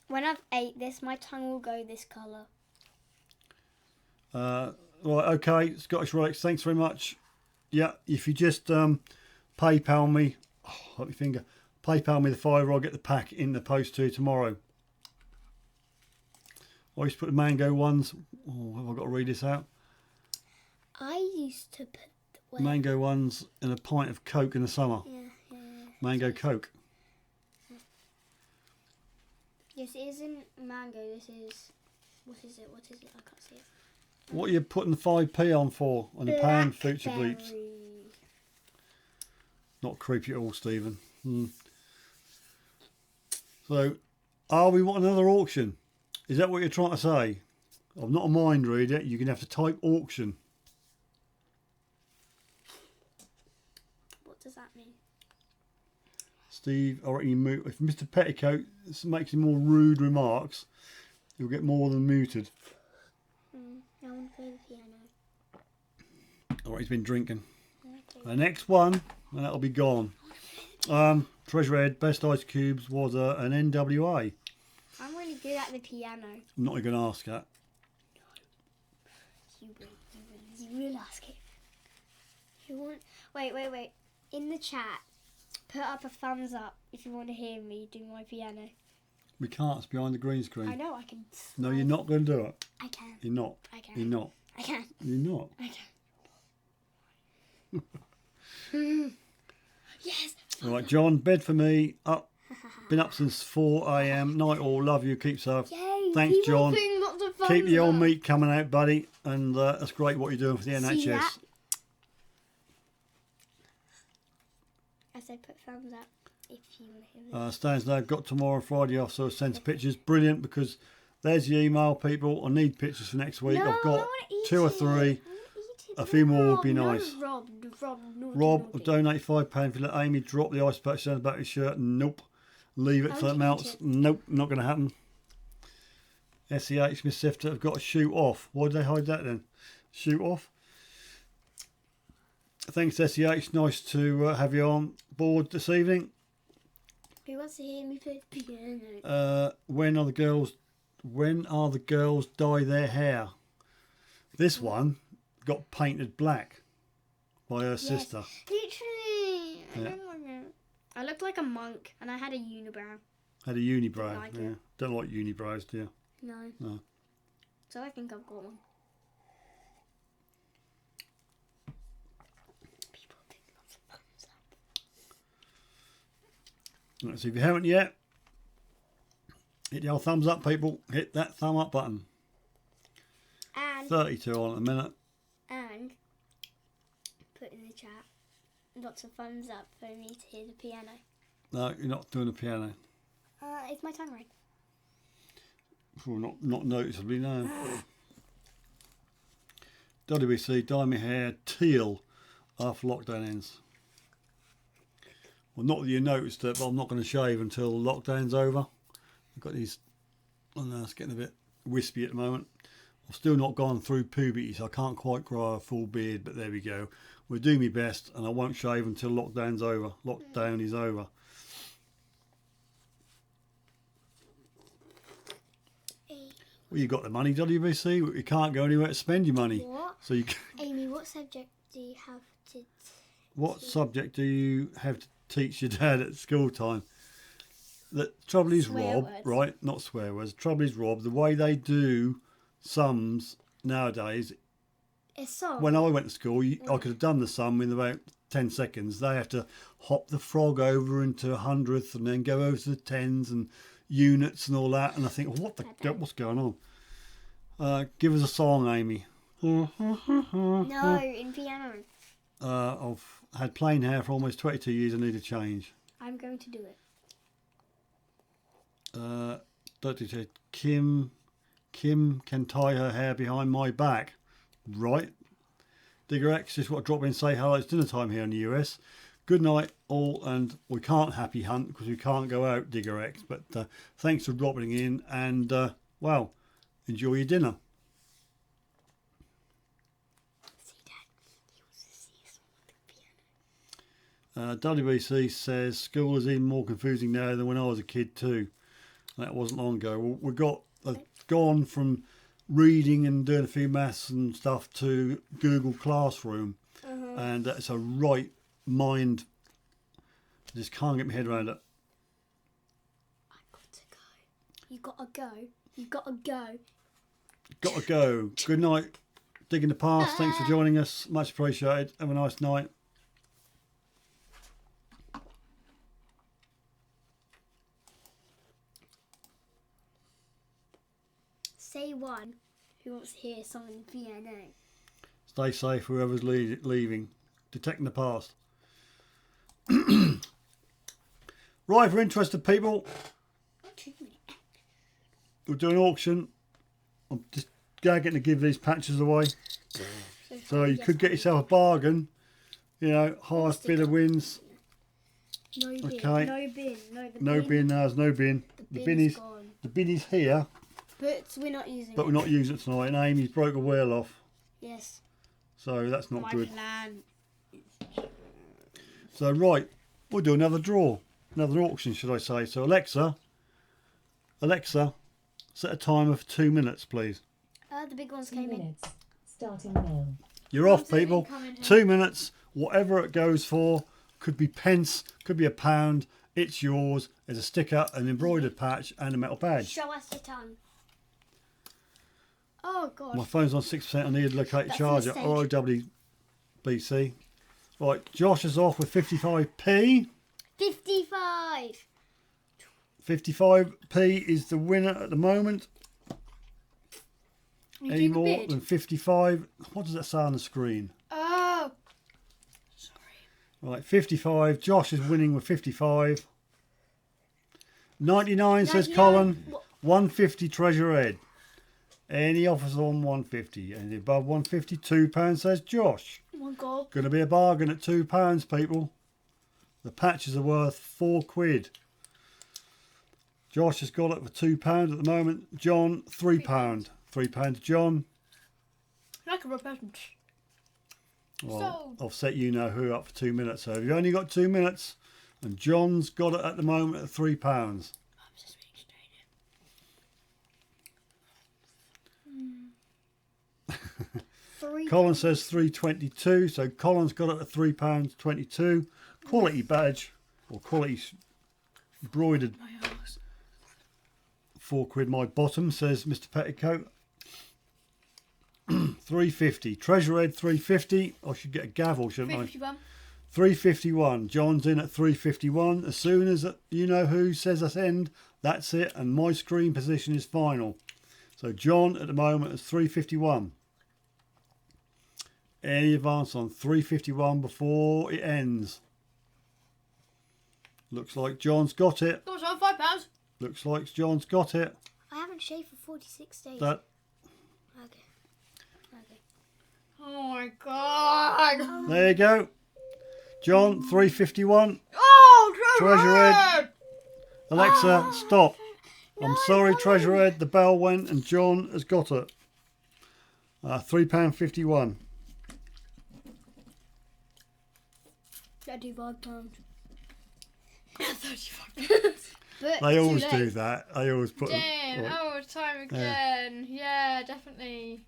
When I've ate this, my tongue will go this colour. Right, okay, Scottish Relics, thanks very much. Yeah, if you just PayPal me, hold your finger, PayPal me the £5, I'll get the pack in the post to you tomorrow. I used to put the mango ones, oh, have I got to read this out? I used to put the Mango ones in a pint of Coke in the summer. Yeah. Mango Coke. This isn't mango. This is what is it? What is it? I can't see it. What are you putting the 5p on for on your pan, future bleeps? Blackberry. Not creepy at all, Stephen. So, are we want another auction? Is that what you're trying to say? I'm not a mind reader. You're going to have to type auction. What does that mean? Steve, I reckon you mute. If Mr. Petticoat makes any more rude remarks, you'll get more than muted. I want to play the piano. Alright, he's been drinking. Okay. The next one, and that'll be gone. Treasure Head, Best Ice Cubes was an NWA. I'm really good at the piano. I'm not even going to ask that. You will ask it. You want? Wait. In the chat, put up a thumbs up if you want to hear me do my piano. We can't, it's behind the green I screen. know I can. No, you're not going to do it. I can. You're not. I can. You're not. I can. You're not. I can. Yes. Alright, John, bed for me. Up. Been up since 4 a.m. Night all. Love you. Keep safe. Yay. Thanks, keep on John. putting lots of Keep the old thumbs up. meat coming out, buddy. And that's great what you're doing for the NHS. See that? I said put thumbs up if you want to hear this. Stan's now got tomorrow Friday off, so send some pictures. Brilliant, because there's your email, people. I need pictures for next week. No, I've I got wanna eat 2 or it. 3. I wanna eat it. A few more would be No, nice. Rob, naughty, Rob, naughty. donate £5 for let Amy drop the ice patch down the back of his shirt. Nope. Leave it I till it want to eat melts. it. Nope, not going to happen. SEH, Miss Sifter have got to shoot off. Why did they hide that then? Shoot off. Thanks, SEH. Nice to have you on board this evening. Who wants to hear me play the piano? When are the girls dye their hair? This one got painted black by her sister. Literally. Yeah. I looked like a monk and I had a unibrow. Had a unibrow. Don't like Yeah. it. Don't like unibrows, do you? No. No. So I think I've got one. People pick lots of thumbs up. Right, so if you haven't yet, hit the old thumbs up, people. Hit that thumb up button. And 32 on at the minute. put in the chat lots of thumbs up for me to hear the piano. No, you're not doing the piano. Is my tongue right? Well, not noticeably, no. WBC, dye my hair teal after lockdown ends. Well, not that you noticed it, but I'm not going to shave until lockdown's over. I've got these, I don't know, it's getting a bit wispy at the moment. I've still not gone through puberty, so I can't quite grow a full beard, but there we go. We'll do my best, and I won't shave until lockdown's over. Lockdown is over. Well, you got the money, WBC. You can't go anywhere to spend your money. What? So you. Amy, what subject do you have What subject do you have to teach your dad at school time? The trouble is, Swear Rob, words. right? Not swear words. Trouble is, Rob, the way they do sums nowadays. It's so. When I went to school, I could have done the sum in about 10 seconds. They have to hop the frog over into a hundredth and then go over to the tens and units and all that. And I think, what's going on? Give us a song, Amy. No, in piano. I've had plain hair for almost 22 years. I need a change. I'm going to do it. Kim can tie her hair behind my back. Right. Digger X, just want to drop in and say hello. It's dinner time here in the US. Good night all, and we can't happy hunt because we can't go out, Digger X. But thanks for dropping in, and well, enjoy your dinner. See, Dad, he wants to see someone with the piano. WBC says school is even more confusing now than when I was a kid too. That wasn't long ago. We got gone from reading and doing a few maths and stuff to Google Classroom, and it's a right mind. I just can't get my head around it. I've got to go. You gotta go. You gotta go. Got to go. Good night. Digging the past. Thanks for joining us. Much appreciated. Have a nice night. Say one who wants to hear someone piano. Stay safe, whoever's leaving. Detecting the past. Right, for interested people, we'll do an auction. I'm just gagging to give these patches away. So you could get yourself a bargain. You know, highest bidder wins. No bin. Okay. No bin. No, the No bin, there's no bin. The The bin bin is is gone. the bin is here, But we're not using but it. we're not using it tonight. And Amy's broke a wheel off, Yes. so that's not My good. plan. So right, we'll do another draw, another auction, should I say? So Alexa, set a timer for 2 minutes, please. The big ones 2 came in. minutes. Starting now. You're off, Absolutely people. coming here. 2 minutes, whatever it goes for. Could be pence, could be a pound. It's yours. There's a sticker, an embroidered patch, and a metal badge. Show us your tongue. Oh God. My phone's on 6%. I need a located That's charger. a mistake. ROWBC. Right, Josh is off with 55p. 55. 55p is the winner at the moment. You Any doing a more bid? than 55? What does that say on the screen? Oh. Sorry. Right, 55. Josh is winning with 55. 99 says 99. Colin. What? 150 Treasure Ed. Any offers on 150? Any above 150? £2 says Josh. Oh my God. Going to be a bargain at £2, people. The patches are worth £4. Josh has got it for £2 at the moment. John, £3. £3 to John. Like a present. Well, Sold. I've set you know who up for 2 minutes. So you've only got 2 minutes, and John's got it at the moment at £3. I'm just Three. Colin says 3.22, so Colin's got it at £3.22. Quality badge or quality embroidered. my house. £4 my bottom, says Mr. Petticoat. 350. Treasure Ed 350. I should get a gavel, shouldn't I? 351. 351. John's in at 351. As soon as you know who says us end, that's it, and my screen position is final. So John at the moment is 351. Any advance on 351 before it ends? Looks like John's got it. That was on £5. Looks like John's got it. I haven't shaved for 46 days. That Okay. Okay. Oh my God. there you go. John 351. Oh, Treasure Ed. Alexa, stop. I'm sorry, Treasure Ed. The bell went and John has got it. £3.51. That'd do £5. 35. But They too always late. do that. They always put them. Damn. Right. Oh, time again. Yeah, definitely.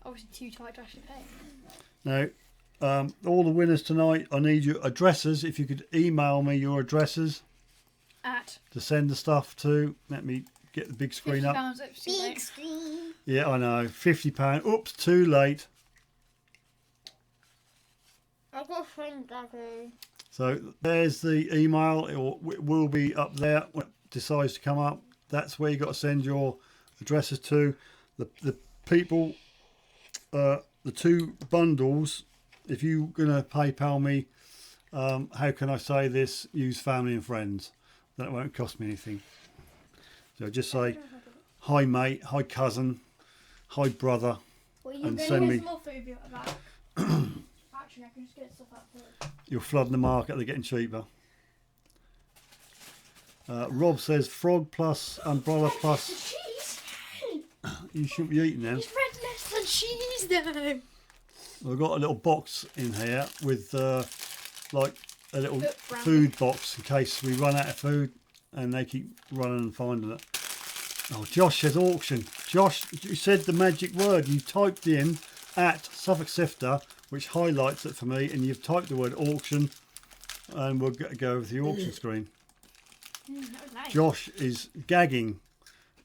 Obviously too tight to actually pay. No. all the winners tonight, I need your addresses. If you could email me your addresses At to send the stuff to. Let me get the big screen up. £50 Big screen. Yeah, I know. £50. Oops, too late. I've got a friend, Daddy. So there's the email. It will be up there when it decides to come up. That's where you got to send your addresses to. The people, the 2 bundles. If you're gonna PayPal me, how can I say this? Use family and friends. That won't cost me anything. So just say, hi mate, hi cousin, hi brother, What are you and doing? send me. More food be back. Actually, I can just get stuff out for it. You're flooding the market. They're getting cheaper. Rob says frog plus umbrella plus. Cheese. You shouldn't be eating them. It's red less than cheese though. We've got a little box in here with like a little Brown. food box in case we run out of food and they keep running and finding it. Oh, Josh says auction. Josh, you said the magic word. You typed in at Suffolk Sifter, which highlights it for me, and you've typed the word auction, and we'll go with the auction screen. That was nice. Josh is gagging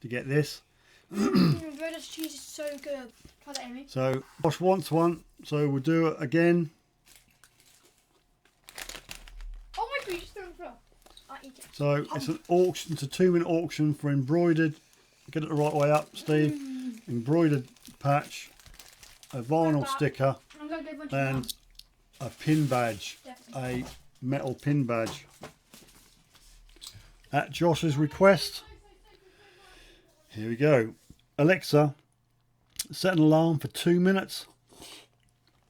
to get this. Red less cheese is so good. Try that, Amy. So Josh wants one, so we'll do it again. Oh my god, you just threw it on the floor. I'll eat it. So it's an auction, it's a 2-minute auction for embroidered. Get it the right way up, Steve. Embroidered patch, a vinyl sticker, I'm going to go bunch of and a pin badge, Definitely. a metal pin badge. At Josh's request, here we go. Alexa, set an alarm for 2 minutes.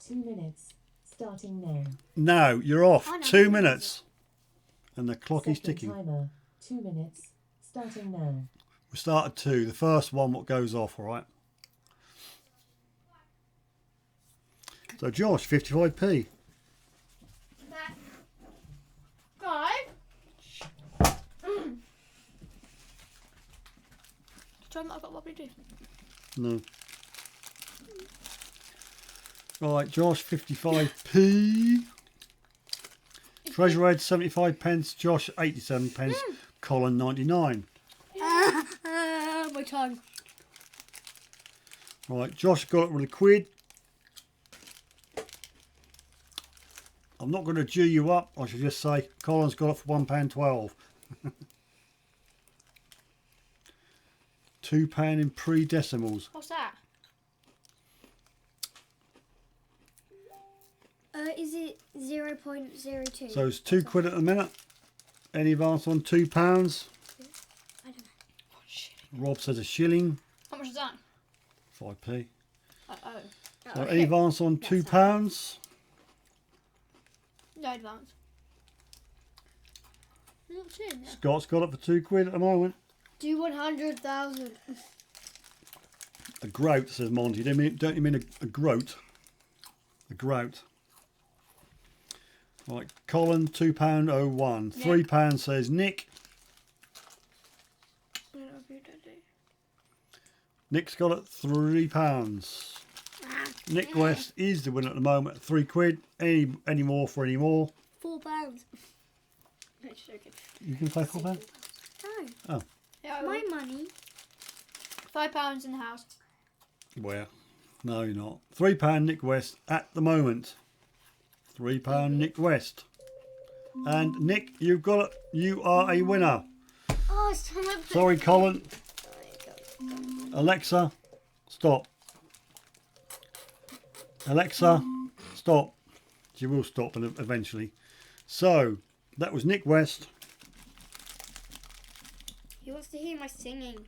2 minutes. Starting now. Now you're off. I know. 2 minutes, and the clock is Second ticking. timer. 2 minutes. Starting now. We start at 2. The first one, what goes off, all right? So Josh, 55p. that. 5. Try not got wobbly too. No. Right, Josh, 55p. Treasure Head, 75 pence. Josh, 87 pence. Colin, 99. My tongue. Right, Josh got it with a quid. I'm not going to G you up. I should just say Colin's got it for £1.12. £2 in pre-decimals. What's that? Is it 0.02? So it's £2 at the minute. Any advance on £2? I don't know. Oh, shit. Rob says a shilling. How much is that? 5p. Oh. So okay. any advance on That's £2? No advance. What's in there? Scott's got it for £2 at the moment. Do 100,000. A groat, says Monty. Don't you mean a groat? A grout. Right, Colin, £2.01. Nick. £3 says Nick. Nick's got it £3. Nick West is the winner at the moment at £3. Any more for any more? £4. That's joking. You can pay £4? No, Oh, Yeah, my money. £5 in the house. where? No, you're not. £3 Nick West at the moment. £3 Nick West. And Nick, you've got it. You are a winner. Oh, it's time to Sorry, Colin. Alexa, stop. Alexa, stop. She will stop eventually. So, that was Nick West He wants to hear my singing.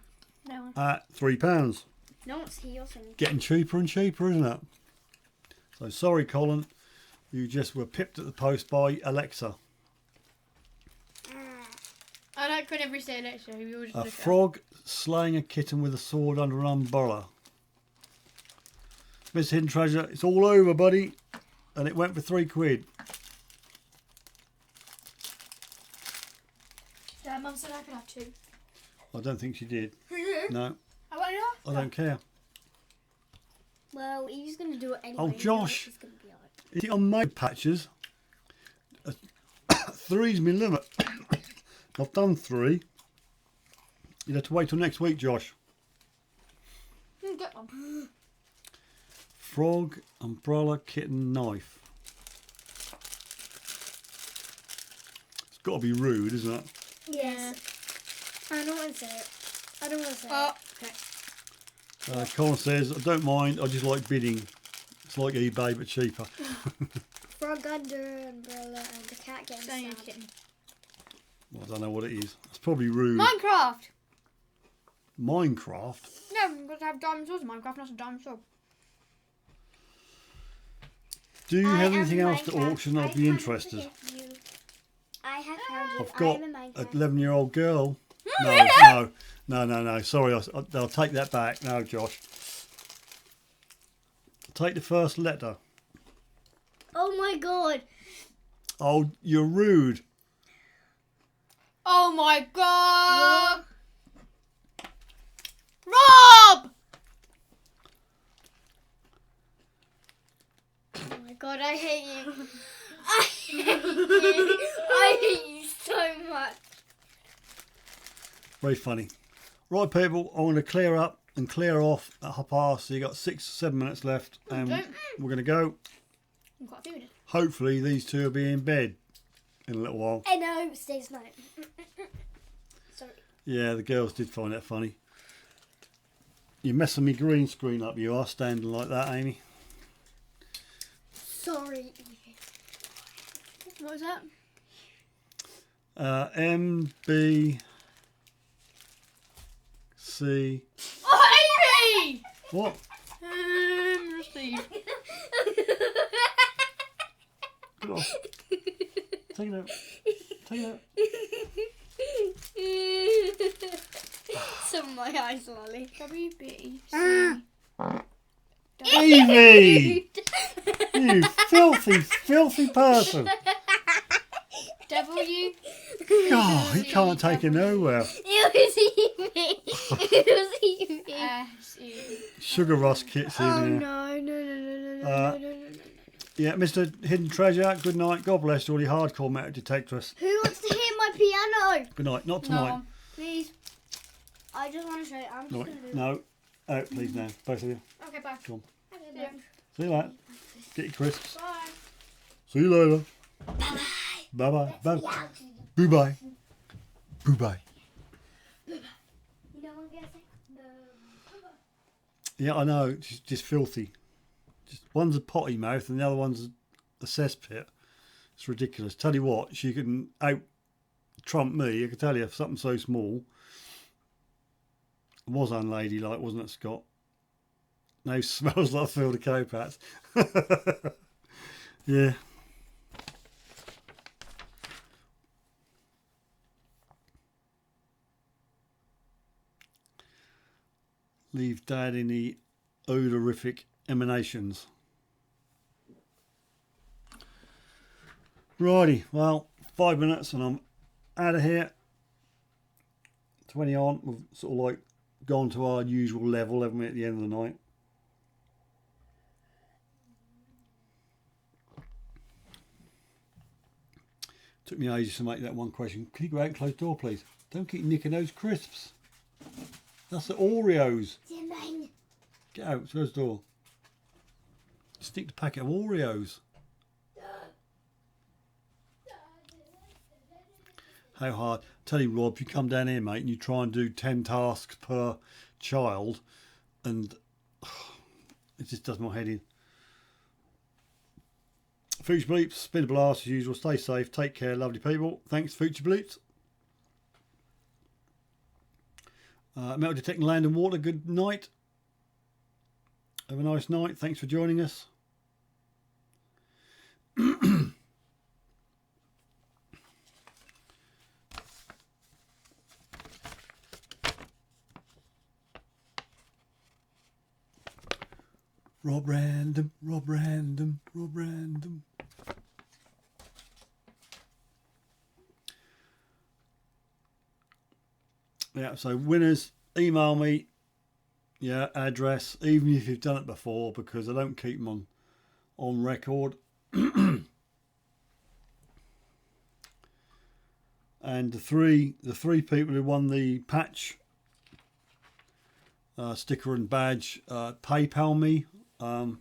No one. at £3. No one wants to hear your singing. Getting cheaper and cheaper, isn't it? So, sorry, Colin. You just were pipped at the post by Alexa. I like whenever you say Alexa, we all just A look at frog slaying a kitten with a sword under an umbrella. Miss Hidden Treasure, it's all over, buddy. And it went for £3. Yeah, Mum said I could have 2. I don't think she did. No, I want enough. I don't care. Well, he's going to do it anyway. Oh, Josh. It's going to be alright. Is it on mode patches? Three's my limit. I've done 3. You'll have to wait till next week, Josh. Get one. Frog, umbrella, kitten, knife. It's got to be rude, isn't it? Yes. I don't want to say it. I don't want to say it. Okay. Colin says, I don't mind, I just like bidding. It's like eBay, but cheaper. Frog under umbrella and the cat getting Don't you stabbed. kitten. Well, I don't know what it is. It's probably rude. Minecraft. Minecraft? No, because I have diamond swords in Minecraft, not a diamond sword. Do you I have am anything else to Minecraft. auction? I'd I be cannot interested. forgive you. I have found you. I've got I am a an Minecraft. 11-year-old girl. No. Sorry, I'll take that back. No, Josh. Take the first letter. Oh my god. Oh, you're rude. Oh my god! Rob! Oh my god, I hate you. I hate you. I hate you so much. Very funny. Right, people, I'm going to clear up and clear off at 1:30. So you got 6-7 minutes left, and we're going to go. I'm quite food. Hopefully, these two will be in bed in a little while. I know, stays night. Sorry. Yeah, the girls did find that funny. You're messing me green screen up, you are, standing like that, Amy. Sorry. What was that? MBC. Oh, Amy! What? Receive. Get off. Take it out. Take it out. Some of my eyes, Lolly. WBC. Amy! You filthy, filthy person. W. God, he can't take it nowhere. It was Evie. It was Evie. S-E. Sugar Rush kits in Oh here. no. Yeah, Mr. Hidden Treasure, good night. God bless all you hardcore metal detectorists. Who wants to hear my piano? Good night. Not No tonight. one. Please. I just want to show you. I'm just No, going to do no. Out, please, now. Both of you. Okay, bye. Come on. Yeah. See you later. Get your crisps. Bye. See you later. Bye-bye. Bye. Bye-bye. Bye-bye. You know what I'm going to say? Yeah, I know. It's just filthy. Just one's a potty mouth and the other one's a cesspit. It's ridiculous. Tell you what, she can out trump me. I can tell you, something so small. It was unladylike, wasn't it, Scott? Now smells like a field of cowpats. Yeah. Leave Dad in the odorific emanations. Righty, well, 5 minutes and I'm out of here. 20 on, we've sort of like gone to our usual level, haven't we, at the end of the night? Took me ages to make that one question. Can you go out and close the door, please? Don't keep nicking those crisps. That's the Oreos. Get out, close the door. Stick the packet of Oreos. How hard? Tell you, Rob, you come down here, mate, and you try and do 10 tasks per child, and it just does my head in. Future Bleeps, spin a blast as usual. Stay safe, take care, lovely people. Thanks, Future Bleeps. Metal Detecting Land and Water, good night. Have a nice night. Thanks for joining us. Rob Random, Rob Random, Rob Random. Yeah, so winners, email me, yeah, address, even if you've done it before, because I don't keep them on record. And the three people who won the patch sticker and badge PayPal me. I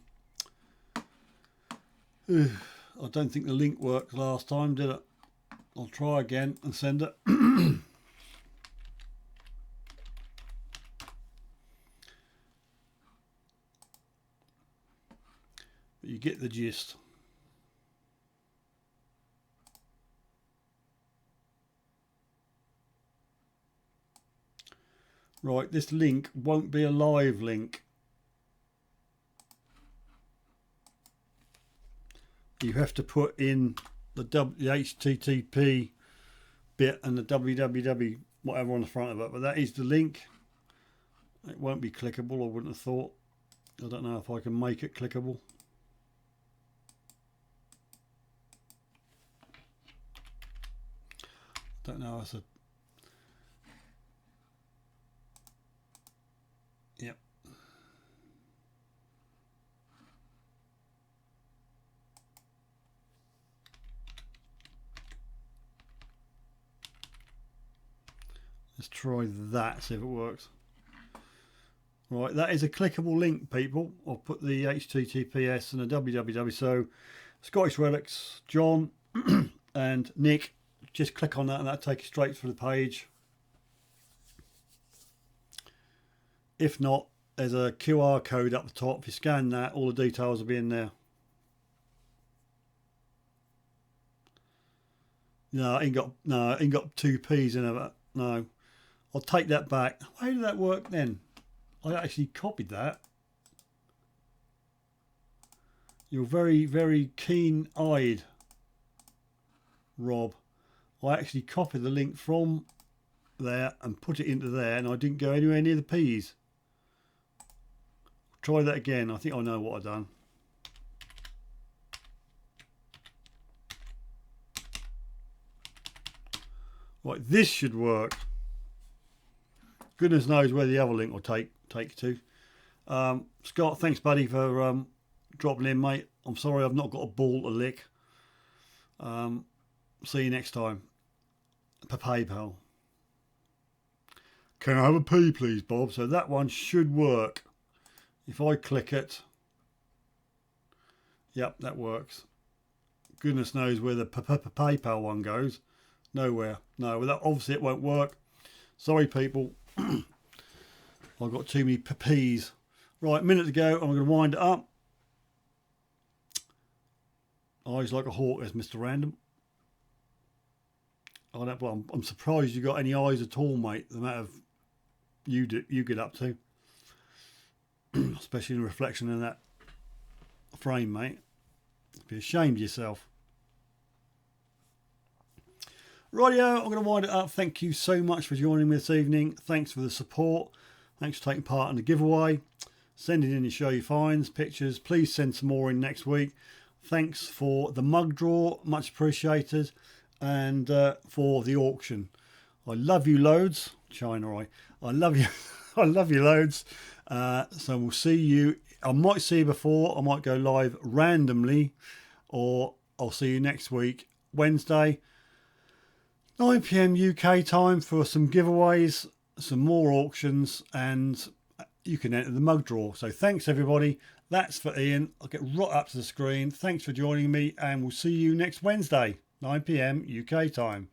don't think the link worked last time, did it? I'll try again and send it. But you get the gist. Right, this link won't be a live link. You have to put in the HTTP bit and the www whatever on the front of it, but that is the link. It won't be clickable, I wouldn't have thought. I don't know if I can make it clickable. Don't know. I said, yep. Let's try that, see if it works. Right, that is a clickable link, people. I'll put the HTTPS and the www. So, Scottish Relics, John and Nick, just click on that and that'll take you straight to the page. If not, there's a QR code up the top. If you scan that, all the details will be in there. No, I ain't got two P's in it. No, I'll take that back. How did that work then? I actually copied that. You're very, very keen-eyed, Rob. I actually copied the link from there and put it into there, and I didn't go anywhere near the P's. Try that again. I think I know what I've done. Right, this should work. Goodness knows where the other link will take you to. Scott, thanks buddy for dropping in, mate. I'm sorry I've not got a ball to lick. See you next time. Per PayPal. Can I have a P please, Bob? So that one should work. If I click it, yep, that works. Goodness knows where the PayPal one goes. Nowhere. No, well, that obviously it won't work. Sorry, people. I've got too many P's. Right, a minute to go. I'm going to wind it up. Eyes like a hawk, as Mr. Random. I'm surprised you got any eyes at all, mate. The amount of you get up to, especially in reflection in that frame, mate. Be ashamed of yourself. Rightio, I'm going to wind it up. Thank you so much for joining me this evening. Thanks for the support. Thanks for taking part in the giveaway. Sending in your show your finds, pictures. Please send some more in next week. Thanks for the mug draw. Much appreciated. And for the auction. I love you loads. China Eye. I love you. I love you loads. So we'll see you. I might see you before. I might go live randomly. Or I'll see you next week. Wednesday. 9 PM UK time for some giveaways, some more auctions, and you can enter the mug draw. So thanks everybody. That's for Ian. I'll get right up to the screen. Thanks for joining me, and we'll see you next Wednesday, 9 PM UK time.